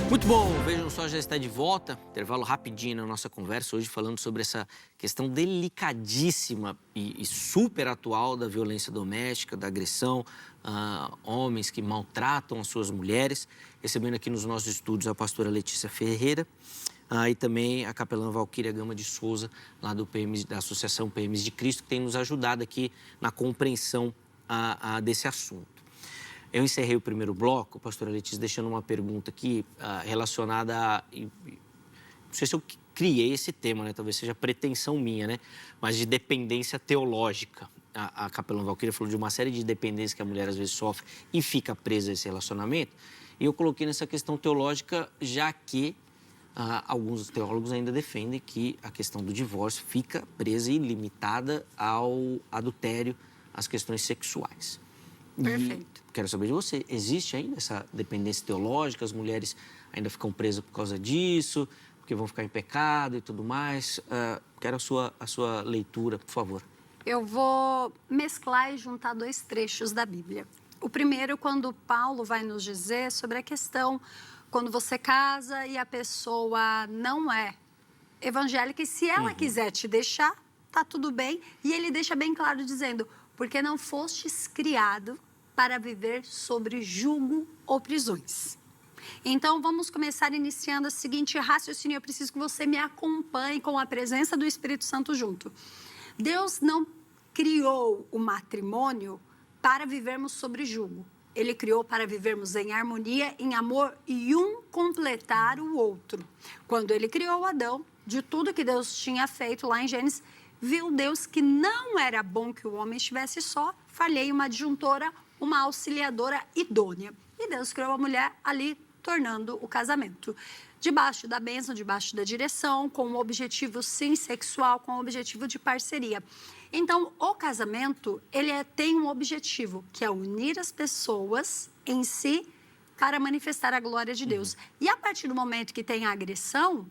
Muito bom, Vejam Só já está de volta. Intervalo rapidinho na nossa conversa, hoje falando sobre essa questão delicadíssima e super atual da violência doméstica, da agressão, homens que maltratam as suas mulheres. Recebendo aqui nos nossos estúdios a pastora Letícia Ferreira e também a capelã Valquíria Gama de Souza, lá da Associação PMs de Cristo, que tem nos ajudado aqui na compreensão desse assunto. Eu encerrei o primeiro bloco, pastora Letícia, deixando uma pergunta aqui relacionada a... Não sei se eu criei esse tema, né? Talvez seja pretensão minha, né? Mas de dependência teológica. A capelã Valquíria falou de uma série de dependências que a mulher às vezes sofre e fica presa a esse relacionamento. E eu coloquei nessa questão teológica, já que alguns teólogos ainda defendem que a questão do divórcio fica presa e limitada ao adultério, às questões sexuais. Perfeito. Quero saber de você, existe ainda essa dependência teológica? As mulheres ainda ficam presas por causa disso, porque vão ficar em pecado e tudo mais? Quero a sua leitura, por favor. Eu vou mesclar e juntar dois trechos da Bíblia. O primeiro, quando Paulo vai nos dizer sobre a questão quando você casa e a pessoa não é evangélica, e se ela quiser te deixar, tá tudo bem. E ele deixa bem claro dizendo, porque não fostes criado para viver sobre jugo ou prisões. Então, vamos começar iniciando o seguinte raciocínio. Eu preciso que você me acompanhe com a presença do Espírito Santo junto. Deus não criou o matrimônio para vivermos sobre jugo. Ele criou para vivermos em harmonia, em amor e um completar o outro. Quando ele criou Adão, de tudo que Deus tinha feito lá em Gênesis, viu Deus que não era bom que o homem estivesse só, falhei uma adjuntora, uma auxiliadora idônea. E Deus criou a mulher ali, tornando o casamento. Debaixo da bênção, debaixo da direção, com um objetivo sim sexual, com um objetivo de parceria. Então, o casamento, ele tem um objetivo, que é unir as pessoas em si para manifestar a glória de Deus. E a partir do momento que tem a agressão,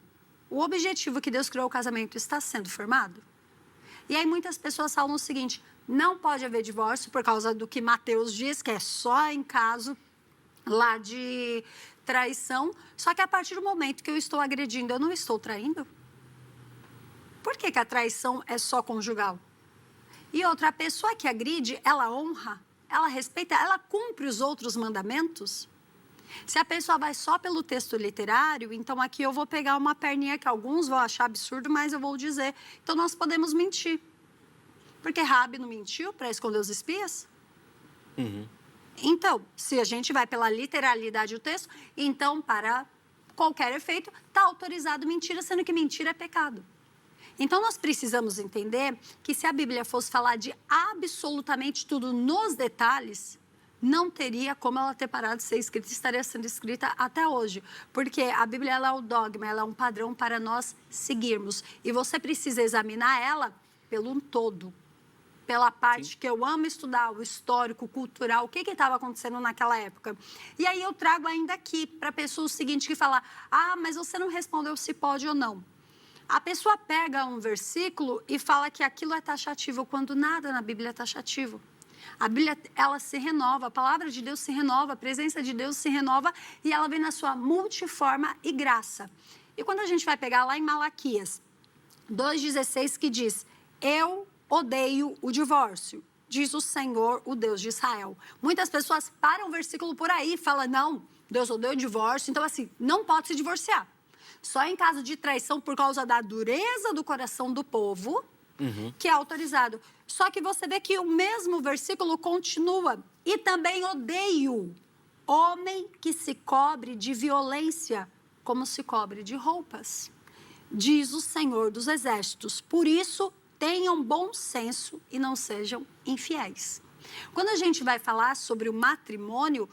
o objetivo que Deus criou o casamento está sendo formado. E aí muitas pessoas falam o seguinte, não pode haver divórcio por causa do que Mateus diz, que é só em caso lá de traição. Só que a partir do momento que eu estou agredindo, eu não estou traindo? Por que a traição é só conjugal? E outra, pessoa que agride, ela honra, ela respeita, ela cumpre os outros mandamentos? Se a pessoa vai só pelo texto literário, então aqui eu vou pegar uma perninha que alguns vão achar absurdo, mas eu vou dizer. Então nós podemos mentir. Porque Raabe não mentiu para esconder os espias? Então, se a gente vai pela literalidade do texto, então para qualquer efeito está autorizado mentira, sendo que mentira é pecado. Então, nós precisamos entender que se a Bíblia fosse falar de absolutamente tudo nos detalhes, não teria como ela ter parado de ser escrita, estaria sendo escrita até hoje. Porque a Bíblia ela é o dogma, ela é um padrão para nós seguirmos. E você precisa examinar ela pelo todo. Pela parte que eu amo estudar, o histórico, o cultural, o que estava acontecendo naquela época. E aí eu trago ainda aqui para a pessoa o seguinte, que fala, mas você não respondeu se pode ou não. A pessoa pega um versículo e fala que aquilo é taxativo, quando nada na Bíblia é taxativo. A Bíblia, ela se renova, a palavra de Deus se renova, a presença de Deus se renova e ela vem na sua multiforma e graça. E quando a gente vai pegar lá em Malaquias 2,16, que diz, eu odeio o divórcio, diz o Senhor, o Deus de Israel. Muitas pessoas param o versículo por aí e falam, não, Deus odeia o divórcio, então assim, não pode se divorciar. Só em caso de traição por causa da dureza do coração do povo, que é autorizado. Só que você vê que o mesmo versículo continua. E também odeio homem que se cobre de violência, como se cobre de roupas. Diz o Senhor dos Exércitos. Por isso, tenham bom senso e não sejam infiéis. Quando a gente vai falar sobre o matrimônio,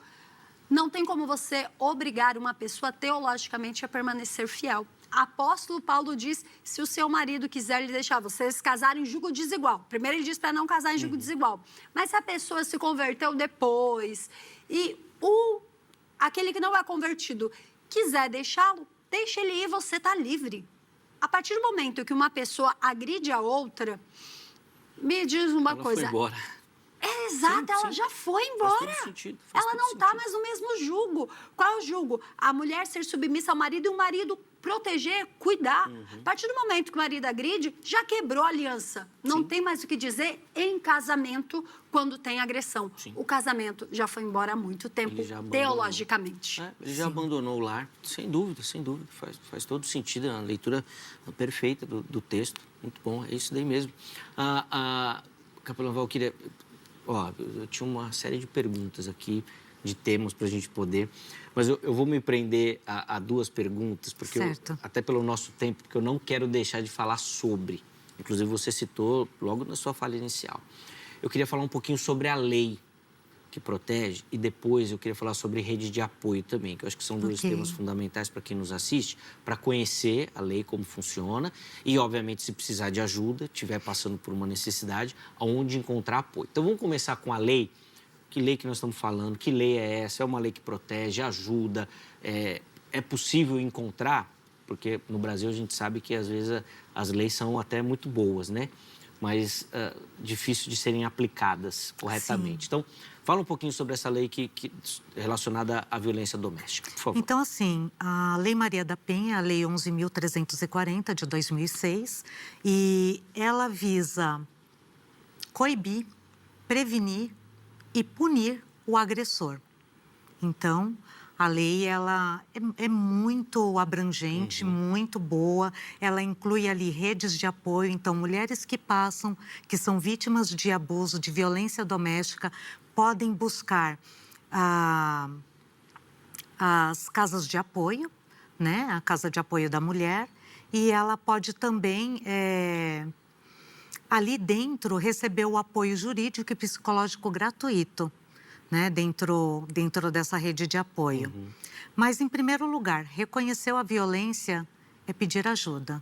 não tem como você obrigar uma pessoa teologicamente a permanecer fiel. Apóstolo Paulo diz, se o seu marido quiser lhe deixar, vocês casarem em julgo desigual. Primeiro ele diz para não casar em julgo desigual. Mas se a pessoa se converteu depois e aquele que não é convertido quiser deixá-lo, deixe ele ir, você está livre. A partir do momento que uma pessoa agride a outra, me diz uma coisa. Ela foi embora. É exato, ela já foi embora. Faz todo sentido, ela não está mais no mesmo jugo. Qual é o jugo? A mulher ser submissa ao marido e o marido proteger, cuidar. A partir do momento que o marido agride, já quebrou a aliança. Não tem mais o que dizer em casamento quando tem agressão. O casamento já foi embora há muito tempo, teologicamente. Ele já abandonou o lar, sem dúvida, sem dúvida. Faz todo sentido, é uma leitura perfeita do texto. Muito bom, é isso daí mesmo. Capelão Valquíria, eu tinha uma série de perguntas aqui, de temas para a gente poder... Mas eu vou me prender a duas perguntas, porque até pelo nosso tempo, porque eu não quero deixar de falar sobre. Inclusive, você citou logo na sua fala inicial. Eu queria falar um pouquinho sobre a lei que protege e depois eu queria falar sobre rede de apoio também, que eu acho que são dois temas fundamentais para quem nos assiste, para conhecer a lei, como funciona e, obviamente, se precisar de ajuda, estiver passando por uma necessidade, aonde encontrar apoio. Então, vamos começar com a lei. Que lei que nós estamos falando? Que lei é essa? É uma lei que protege, ajuda? É possível encontrar? Porque no Brasil a gente sabe que às vezes as leis são até muito boas, né? Mas difícil de serem aplicadas corretamente. Sim. Então, fala um pouquinho sobre essa lei relacionada à violência doméstica, por favor. Então, assim, a Lei Maria da Penha, a Lei 11.340 de 2006, e ela visa coibir, prevenir e punir o agressor. Então, a lei ela é muito abrangente, muito boa. Ela inclui ali redes de apoio. Então, mulheres que são vítimas de abuso, de violência doméstica, podem buscar as casas de apoio, né? A Casa de Apoio da Mulher. E ela pode também... ali dentro, receber o apoio jurídico e psicológico gratuito, né? Dentro dessa rede de apoio. Mas, em primeiro lugar, reconheceu a violência é pedir ajuda.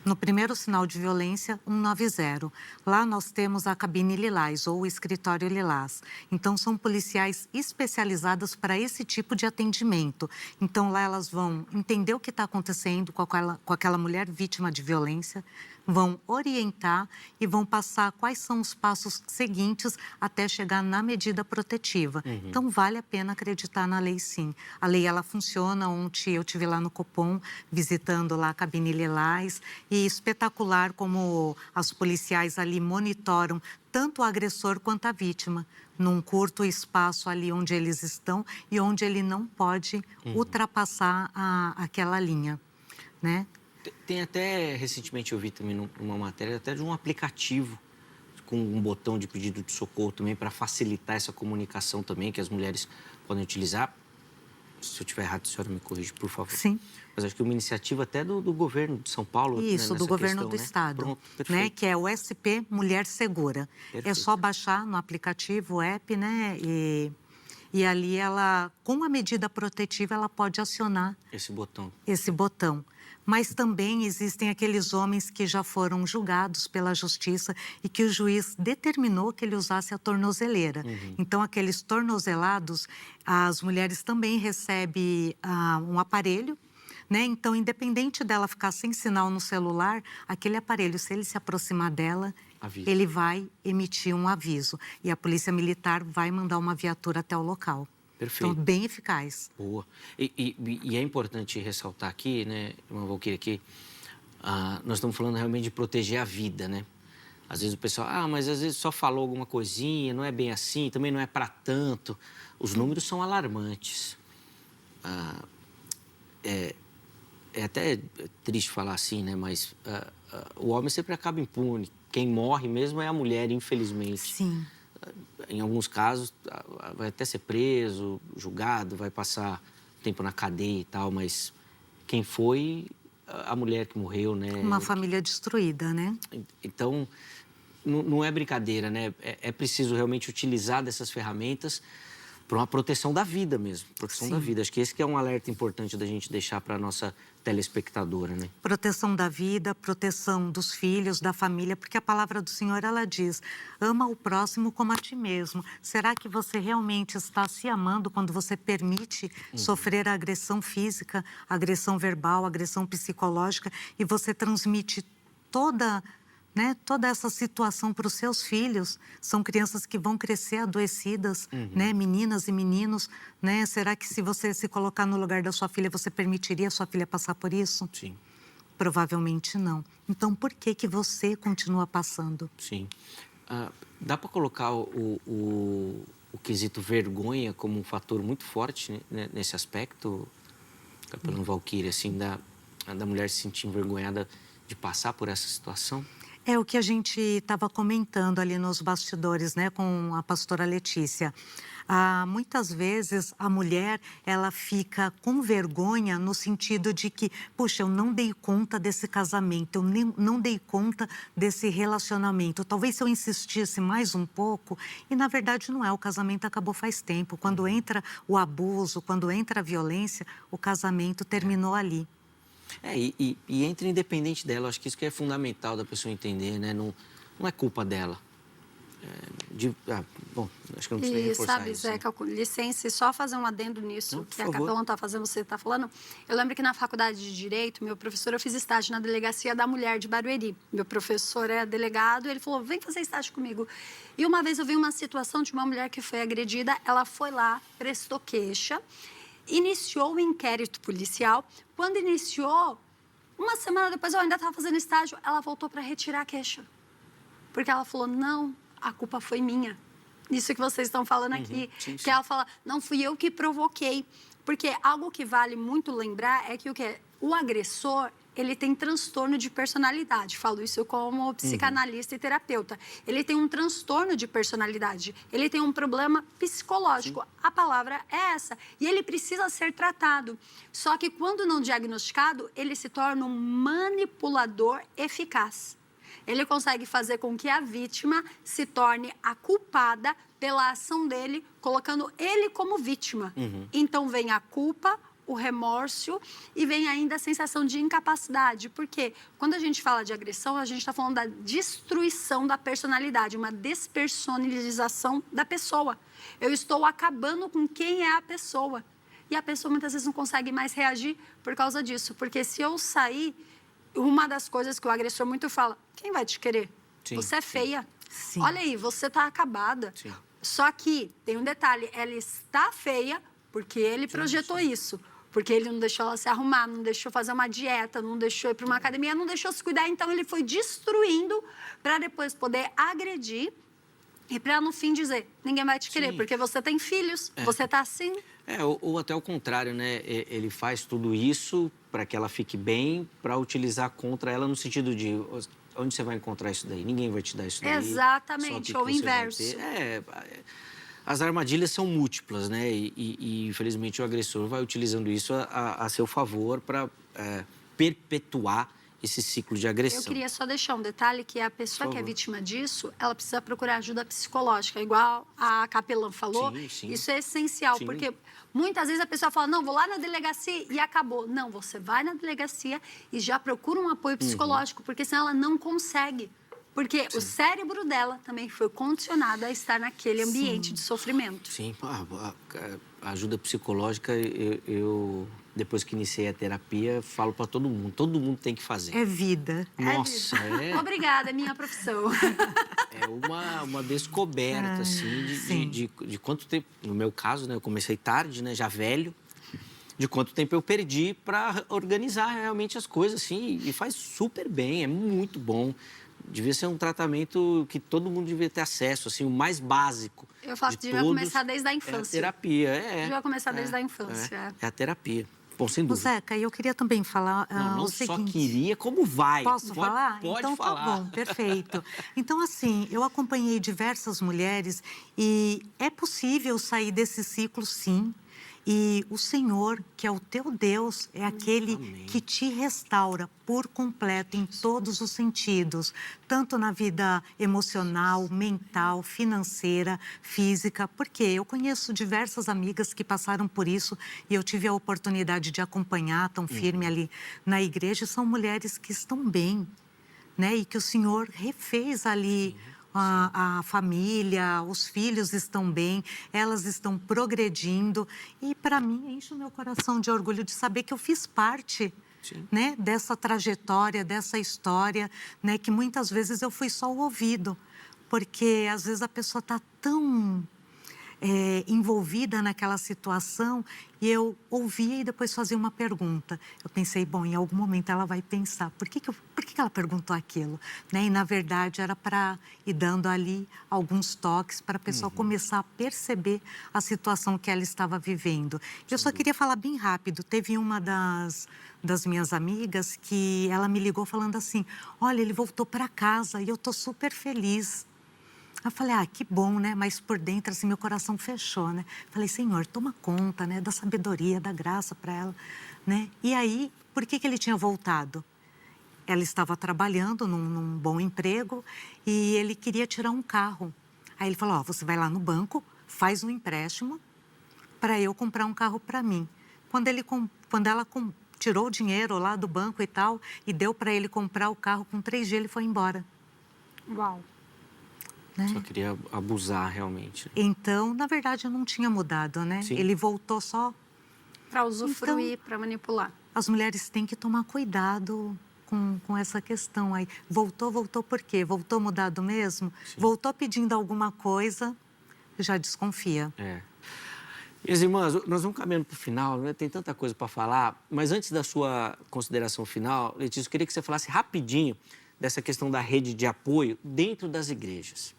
No primeiro sinal de violência, 190. Lá nós temos a cabine lilás ou o escritório lilás. Então, são policiais especializadas para esse tipo de atendimento. Então, lá elas vão entender o que está acontecendo com aquela mulher vítima de violência, vão orientar e vão passar quais são os passos seguintes até chegar na medida protetiva. Então, vale a pena acreditar na lei, sim. A lei, ela funciona. Ontem eu estive lá no Copom, visitando lá a cabine Lilás, e espetacular como as policiais ali monitoram tanto o agressor quanto a vítima, num curto espaço ali onde eles estão e onde ele não pode ultrapassar aquela linha, né? Tem até, recentemente eu vi também numa matéria, até de um aplicativo com um botão de pedido de socorro também para facilitar essa comunicação também, que as mulheres podem utilizar. Se eu estiver errado, a senhora me corrige, por favor. Sim. Mas acho que é uma iniciativa até do governo de São Paulo. Isso, né, do governo questão, do né? estado, Pronto, né, perfeito. que é o SP Mulher Segura. Perfeito. É só baixar no aplicativo, o app, né, e ali ela, com a medida protetiva, ela pode acionar esse botão. Mas também existem aqueles homens que já foram julgados pela justiça e que o juiz determinou que ele usasse a tornozeleira. Então, aqueles tornozelados, as mulheres também recebem um aparelho, né? Então, independente dela ficar sem sinal no celular, aquele aparelho, se ele se aproximar dela, ele vai emitir um aviso. E a Polícia Militar vai mandar uma viatura até o local. Perfeito. Então, bem eficaz. Boa. E é importante ressaltar aqui, né, irmã Valquíria, que nós estamos falando realmente de proteger a vida, né? Às vezes o pessoal, mas às vezes só falou alguma coisinha, não é bem assim, também não é para tanto. Os números são alarmantes. É até triste falar assim, né? Mas o homem sempre acaba impune. Quem morre mesmo é a mulher, infelizmente. Sim. Em alguns casos, vai até ser preso, julgado, vai passar tempo na cadeia e tal, mas quem foi a mulher que morreu, né? Uma família destruída, né? Então, não é brincadeira, né? É preciso realmente utilizar dessas ferramentas para uma proteção da vida mesmo, proteção da vida. Acho que esse que é um alerta importante da gente deixar para a nossa telespectadora, né? Proteção da vida, proteção dos filhos, da família, porque a palavra do Senhor, ela diz, ama o próximo como a ti mesmo. Será que você realmente está se amando quando você permite sofrer a agressão física, agressão verbal, agressão psicológica, e você transmite toda essa situação para os seus filhos? São crianças que vão crescer adoecidas, né? Meninas e meninos, né? Será que se você se colocar no lugar da sua filha, você permitiria a sua filha passar por isso? Sim. Provavelmente não. Então, por que você continua passando? Sim. Dá para colocar o quesito vergonha como um fator muito forte, né, nesse aspecto, Capelão Valquíria, assim, da mulher se sentir envergonhada de passar por essa situação? É o que a gente estava comentando ali nos bastidores, né, com a pastora Letícia. Muitas vezes a mulher, ela fica com vergonha no sentido de que, poxa, eu não dei conta desse casamento, eu não dei conta desse relacionamento. Talvez se eu insistisse mais um pouco, e na verdade não é, o casamento acabou faz tempo. Quando entra o abuso, quando entra a violência, o casamento terminou ali. E entra independente dela, acho que isso que é fundamental da pessoa entender, né? Não é culpa dela. Bom, acho que não precisa reforçar sabe, isso. Zeca, licença, e só fazer um adendo nisso, Não, que a Capelão está fazendo, você está falando. Eu lembro que na faculdade de Direito, meu professor, eu fiz estágio na Delegacia da Mulher de Barueri. Meu professor é delegado, ele falou, vem fazer estágio comigo. E uma vez eu vi uma situação de uma mulher que foi agredida, ela foi lá, prestou queixa, iniciou o inquérito policial. Quando iniciou, uma semana depois, eu ainda estava fazendo estágio, ela voltou para retirar a queixa. Porque ela falou, não, a culpa foi minha. Isso que vocês estão falando aqui. Sim. Que ela fala, não fui eu que provoquei. Porque algo que vale muito lembrar é que o agressor, ele tem transtorno de personalidade. Falo isso como psicanalista e terapeuta. Ele tem um transtorno de personalidade. Ele tem um problema psicológico. Sim. A palavra é essa. E ele precisa ser tratado. Só que quando não diagnosticado, ele se torna um manipulador eficaz. Ele consegue fazer com que a vítima se torne a culpada pela ação dele, colocando ele como vítima. Então vem a culpa, o remorso e vem ainda a sensação de incapacidade. Porque quando a gente fala de agressão, a gente está falando da destruição da personalidade, uma despersonalização da pessoa. Eu estou acabando com quem é a pessoa. E a pessoa muitas vezes não consegue mais reagir por causa disso. Porque se eu sair, uma das coisas que o agressor muito fala, quem vai te querer? Sim, Você é feia. Sim. Olha aí, você tá acabada. Sim. Só que tem um detalhe, ela está feia porque ele projetou isso. Porque ele não deixou ela se arrumar, não deixou fazer uma dieta, não deixou ir para uma academia, não deixou se cuidar. Então, ele foi destruindo para depois poder agredir e para, no fim, dizer, ninguém vai te querer, Sim. porque você tem filhos, você tá assim. Ou até o contrário, né? Ele faz tudo isso para que ela fique bem, para utilizar contra ela no sentido de onde você vai encontrar isso daí? Ninguém vai te dar isso daí. Exatamente, Só o ou o que você vai inverso. ter. As armadilhas são múltiplas, né? E, infelizmente, o agressor vai utilizando isso a seu favor para perpetuar esse ciclo de agressão. Eu queria só deixar um detalhe, que a pessoa que é vítima disso, ela precisa procurar ajuda psicológica, igual a capelã falou. Sim, sim. Isso é essencial, Sim. porque muitas vezes a pessoa fala, não, vou lá na delegacia e acabou. Não, você vai na delegacia e já procura um apoio psicológico, porque senão ela não consegue. Porque o cérebro dela também foi condicionado a estar naquele ambiente de sofrimento. Sim, a ajuda psicológica, eu depois que iniciei a terapia, falo para todo mundo tem que fazer. É vida. Nossa, Obrigada, é minha profissão. é uma descoberta, assim, de quanto tempo... No meu caso, né, eu comecei tarde, né, já velho, de quanto tempo eu perdi para organizar realmente as coisas, assim, e faz super bem, é muito bom. Devia ser um tratamento que todo mundo devia ter acesso, assim, o mais básico. Eu falo que devia começar desde a infância. É a terapia, Devia começar desde a infância. É a terapia. Bom, sem dúvida. Zeca, eu queria também falar Não o só seguinte. queria, como vai. Posso falar? Pode então falar. tá bom, perfeito. Então, assim, eu acompanhei diversas mulheres e é possível sair desse ciclo, sim. E o Senhor, que é o teu Deus, é aquele Amém. que te restaura por completo em todos os sentidos, tanto na vida emocional, mental, financeira, física, porque eu conheço diversas amigas que passaram por isso e eu tive a oportunidade de acompanhar tão firme ali na igreja, são mulheres que estão bem, né? E que o Senhor refez ali. A família, os filhos estão bem, elas estão progredindo. E, para mim, enche o meu coração de orgulho de saber que eu fiz parte, né, dessa trajetória, dessa história, né, que muitas vezes eu fui só o ouvido. Porque, às vezes, a pessoa está tão envolvida naquela situação e eu ouvia e depois fazia uma pergunta. Eu pensei, bom, em algum momento ela vai pensar, por que ela perguntou aquilo? Né? E, na verdade, era para ir dando ali alguns toques para a pessoa começar a perceber a situação que ela estava vivendo. Eu só queria falar bem rápido. Teve uma das minhas amigas que ela me ligou falando assim, olha, ele voltou para casa e eu estou super feliz. Eu falei, que bom, né? Mas por dentro, assim, meu coração fechou, né? Falei, Senhor, toma conta, né? Da sabedoria, da graça para ela, né? E aí, por que ele tinha voltado? Ela estava trabalhando num bom emprego e ele queria tirar um carro. Aí ele falou, você vai lá no banco, faz um empréstimo para eu comprar um carro para mim. Quando ela tirou o dinheiro lá do banco e tal, e deu para ele comprar o carro, com 3 dias ele foi embora. Uau. Né? Só queria abusar, realmente. Então, na verdade, não tinha mudado, né? Sim. Ele voltou só... Para usufruir, para manipular. As mulheres têm que tomar cuidado com essa questão aí. Voltou por quê? Voltou mudado mesmo? Sim. Voltou pedindo alguma coisa, já desconfia. Minhas irmãs, nós vamos caminhando para o final, né? Tem tanta coisa para falar, mas antes da sua consideração final, Letícia, eu queria que você falasse rapidinho dessa questão da rede de apoio dentro das igrejas.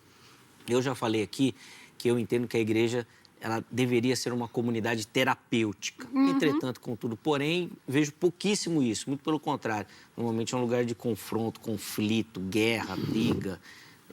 Eu já falei aqui que eu entendo que a igreja ela deveria ser uma comunidade terapêutica. Entretanto, contudo, porém, vejo pouquíssimo isso. Muito pelo contrário. Normalmente é um lugar de confronto, conflito, guerra, briga,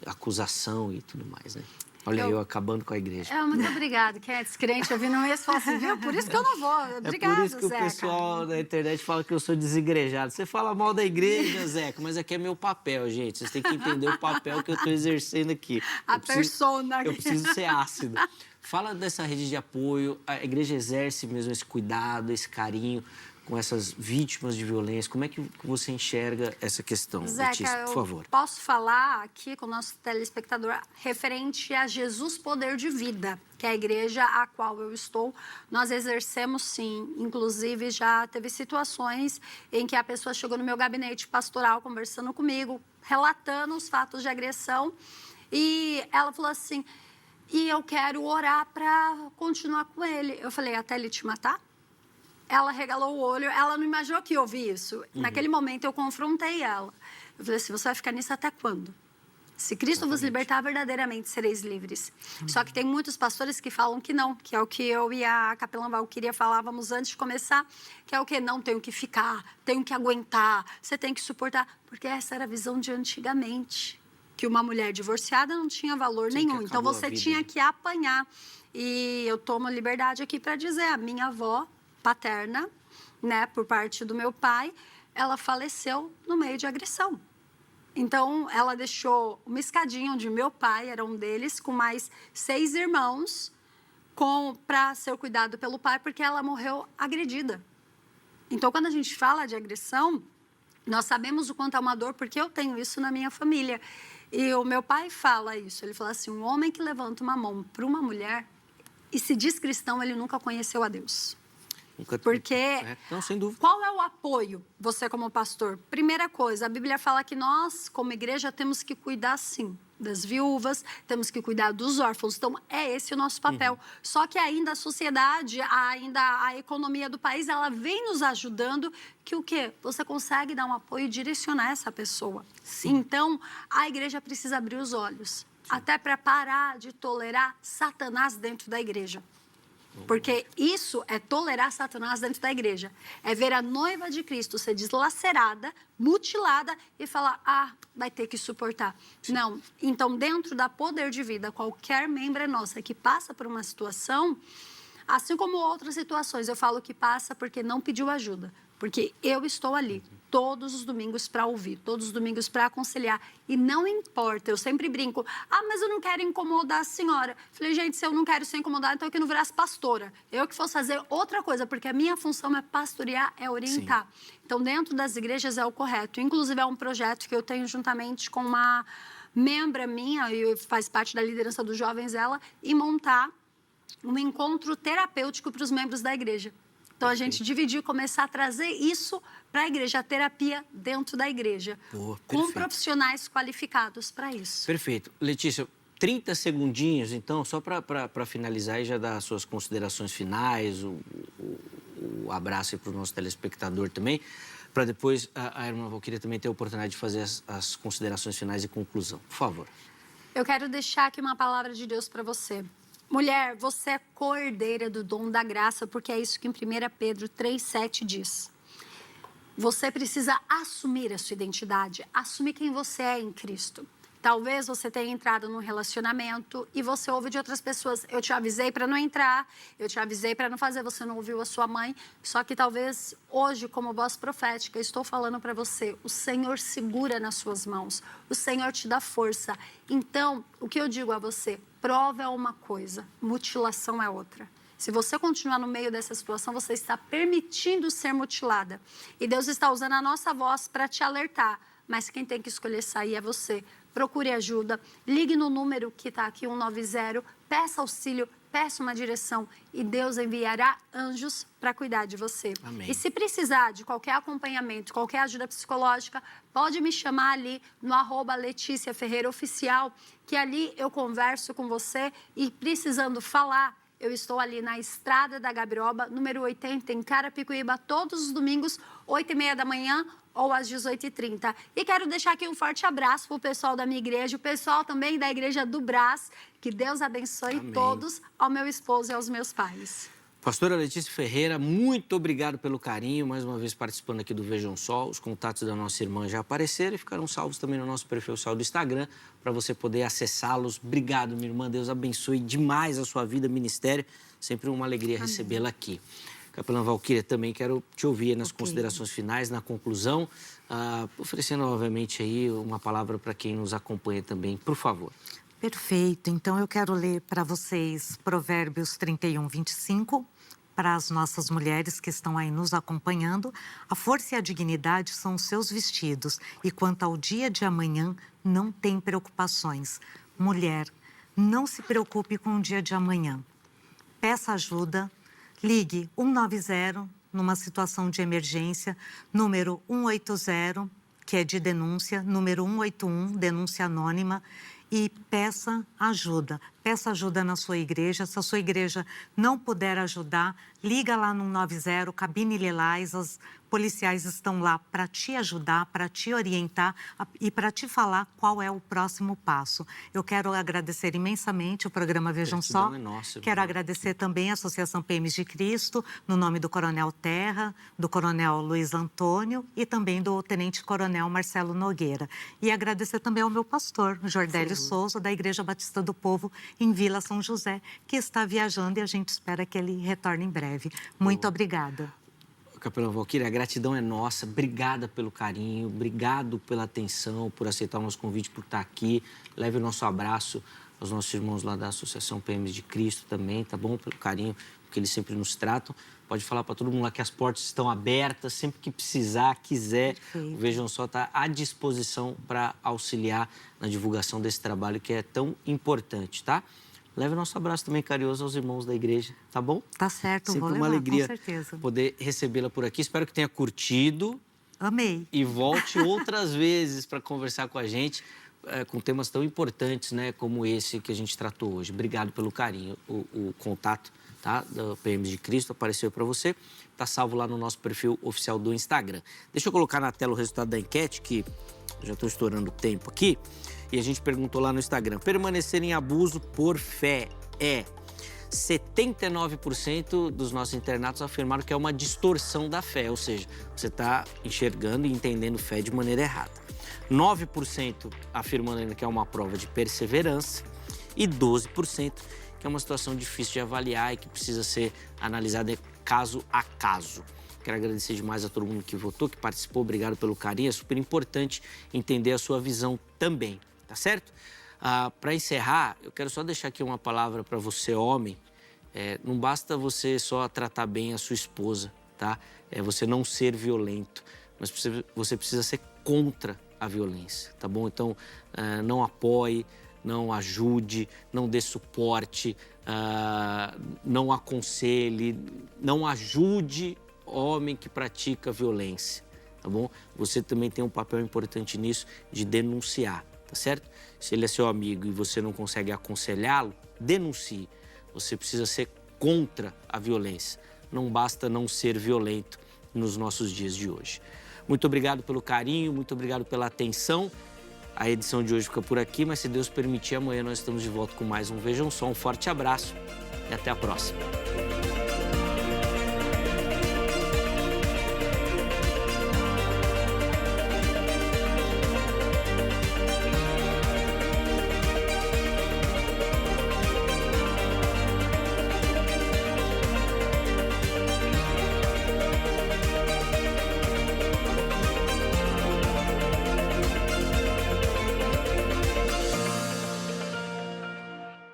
acusação e tudo mais, né? Olha, eu acabando com a igreja. Muito obrigada. Quem é descrente ouvindo isso fala assim, viu? Por isso que eu não vou. Obrigada, é por isso que Zeca. O pessoal da internet fala que eu sou desigrejado. Você fala mal da igreja, Zeca, mas aqui é meu papel, gente. Vocês têm que entender o papel que eu estou exercendo aqui. Persona. Eu preciso ser ácido. Fala dessa rede de apoio. A igreja exerce mesmo esse cuidado, esse carinho com essas vítimas de violência? Como é que você enxerga essa questão, Letícia, por favor? Eu posso falar aqui com o nosso telespectador referente a Jesus Poder de Vida, que é a igreja a qual eu estou. Nós exercemos, sim. Inclusive, já teve situações em que a pessoa chegou no meu gabinete pastoral conversando comigo, relatando os fatos de agressão. E ela falou assim, e eu quero orar para continuar com ele. Eu falei, até ele te matar? Ela regalou o olho, ela não imaginou que eu ouvi isso. Naquele momento, eu confrontei ela. Eu falei assim, você vai ficar nisso até quando? Se Cristo vos libertar, verdadeiramente sereis livres. Só que tem muitos pastores que falam que não, que é o que eu e a capelã Valquíria falávamos antes de começar, que é o que? Não, tenho que ficar, tenho que aguentar, você tem que suportar. Porque essa era a visão de antigamente, que uma mulher divorciada não tinha valor nenhum. Então, você tinha que apanhar. E eu tomo liberdade aqui para dizer, a minha avó paterna, né, por parte do meu pai, ela faleceu no meio de agressão. Então, ela deixou uma escadinha onde meu pai era um deles, com mais 6 irmãos, para ser cuidado pelo pai, porque ela morreu agredida. Então, quando a gente fala de agressão, nós sabemos o quanto é uma dor, porque eu tenho isso na minha família. E o meu pai fala isso, ele fala assim, um homem que levanta uma mão para uma mulher e se diz cristão, ele nunca conheceu a Deus. Porque, não, sem dúvida. Qual é o apoio, você como pastor? Primeira coisa, a Bíblia fala que nós, como igreja, temos que cuidar, sim, das viúvas, temos que cuidar dos órfãos. Então, é esse o nosso papel. Só que ainda a sociedade, ainda a economia do país, ela vem nos ajudando que o quê? Você consegue dar um apoio e direcionar essa pessoa. Sim. Então, a igreja precisa abrir os olhos, até para parar de tolerar Satanás dentro da igreja. Porque isso é tolerar Satanás dentro da igreja. É ver a noiva de Cristo ser deslacerada, mutilada e falar, vai ter que suportar. Sim. Não. Então, dentro da Poder de Vida, qualquer membro nossa que passa por uma situação, assim como outras situações, eu falo que passa porque não pediu ajuda. Porque eu estou ali todos os domingos para ouvir, todos os domingos para aconselhar. E não importa, eu sempre brinco, mas eu não quero incomodar a senhora. Falei, gente, se eu não quero ser incomodada, então eu que não virasse pastora. Eu que fosse fazer outra coisa, porque a minha função é pastorear, é orientar. Sim. Então, dentro das igrejas é o correto. Inclusive, é um projeto que eu tenho juntamente com uma membra minha, e faz parte da liderança dos jovens, ela, e montar um encontro terapêutico para os membros da igreja. Então, a gente dividiu, começar a trazer isso para a igreja, a terapia dentro da igreja, com profissionais qualificados para isso. Perfeito. Letícia, 30 segundinhos, então, só para finalizar e já dar as suas considerações finais, o abraço para o nosso telespectador também, para depois a irmã Valquíria também ter a oportunidade de fazer as considerações finais e conclusão. Por favor. Eu quero deixar aqui uma palavra de Deus para você. Mulher, você é coerdeira do dom da graça, porque é isso que em 1 Pedro 3,7 diz. Você precisa assumir a sua identidade, assumir quem você é em Cristo. Talvez você tenha entrado num relacionamento e você ouve de outras pessoas, eu te avisei para não entrar, eu te avisei para não fazer, você não ouviu a sua mãe. Só que talvez hoje, como voz profética, eu estou falando para você, o Senhor segura nas suas mãos, o Senhor te dá força. Então, o que eu digo a você, prova é uma coisa, mutilação é outra. Se você continuar no meio dessa situação, você está permitindo ser mutilada. E Deus está usando a nossa voz para te alertar. Mas quem tem que escolher sair é você. Procure ajuda, ligue no número que está aqui, 190, peça auxílio, peça uma direção e Deus enviará anjos para cuidar de você. Amém. E se precisar de qualquer acompanhamento, qualquer ajuda psicológica, pode me chamar ali no @Letícia Ferreira Oficial, que ali eu converso com você e precisando falar, eu estou ali na Estrada da Gabiroba, número 80, em Carapicuíba, todos os domingos, 8h30 da manhã ou às 18h30. E quero deixar aqui um forte abraço para o pessoal da minha igreja, o pessoal também da Igreja do Brás. Que Deus abençoe Amém. Todos, ao meu esposo e aos meus pais. Pastora Letícia Ferreira, muito obrigado pelo carinho, mais uma vez participando aqui do Vejam Só. Os contatos da nossa irmã já apareceram e ficaram salvos também no nosso perfil do Instagram, para você poder acessá-los. Obrigado, minha irmã. Deus abençoe demais a sua vida, ministério. Sempre uma alegria recebê-la aqui. Capelã Valquíria, também quero te ouvir nas considerações finais, na conclusão, oferecendo, obviamente, aí uma palavra para quem nos acompanha também, por favor. Perfeito. Então, eu quero ler para vocês Provérbios 31, 25. para as nossas mulheres que estão aí nos acompanhando. A força e a dignidade são os seus vestidos. E quanto ao dia de amanhã, não tem preocupações. Mulher, não se preocupe com o dia de amanhã. Peça ajuda, ligue 190 numa situação de emergência, número 180, que é de denúncia, número 181, denúncia anônima, e peça ajuda. Peça ajuda na sua igreja. Se a sua igreja não puder ajudar, liga lá no 190, cabine Lilás, os policiais estão lá para te ajudar, para te orientar e para te falar qual é o próximo passo. Eu quero agradecer imensamente o programa Vejam Só. Quero agradecer também a Associação PMs de Cristo, no nome do Coronel Terra, do Coronel Luiz Antônio e também do Tenente Coronel Marcelo Nogueira. E agradecer também ao meu pastor, Jordélio Souza, da Igreja Batista do Povo, em Vila São José, que está viajando e a gente espera que ele retorne em breve. Muito obrigada. Capelão Valquíria, a gratidão é nossa. Obrigada pelo carinho, obrigado pela atenção, por aceitar o nosso convite, por estar aqui. Leve o nosso abraço aos nossos irmãos lá da Associação PMs de Cristo também, tá bom? Pelo carinho que eles sempre nos tratam. Pode falar para todo mundo lá que as portas estão abertas, sempre que precisar, quiser. Perfeito. O Vejam Só está à disposição para auxiliar na divulgação desse trabalho que é tão importante, tá? Leve o nosso abraço também carinhoso aos irmãos da igreja, tá bom? Tá certo, sempre vou uma levar, alegria com certeza. poder recebê-la por aqui. Espero que tenha curtido. Amei. E volte outras vezes para conversar com a gente com temas tão importantes, né, como esse que a gente tratou hoje. Obrigado pelo carinho. O contato, tá, da PMs de Cristo apareceu para você. Tá salvo lá no nosso perfil oficial do Instagram. Deixa eu colocar na tela o resultado da enquete, que já estou estourando o tempo aqui. E a gente perguntou lá no Instagram. Permanecer em abuso por fé é... 79% dos nossos internatos afirmaram que é uma distorção da fé, ou seja, você está enxergando e entendendo fé de maneira errada. 9% afirmando ainda que é uma prova de perseverança e 12% que é uma situação difícil de avaliar e que precisa ser analisada caso a caso. Quero agradecer demais a todo mundo que votou, que participou, obrigado pelo carinho, é super importante entender a sua visão também, tá certo? Para encerrar, eu quero só deixar aqui uma palavra para você, homem. Não basta você só tratar bem a sua esposa, tá? Você não ser violento, mas você precisa ser contra a violência, tá bom? Então, não apoie, não ajude, não dê suporte, não aconselhe, não ajude homem que pratica violência, tá bom? Você também tem um papel importante nisso de denunciar. Tá certo? Se ele é seu amigo e você não consegue aconselhá-lo, denuncie. Você precisa ser contra a violência. Não basta não ser violento nos nossos dias de hoje. Muito obrigado pelo carinho, muito obrigado pela atenção. A edição de hoje fica por aqui, mas se Deus permitir, amanhã nós estamos de volta com mais um Vejam Só. Um forte abraço e até a próxima.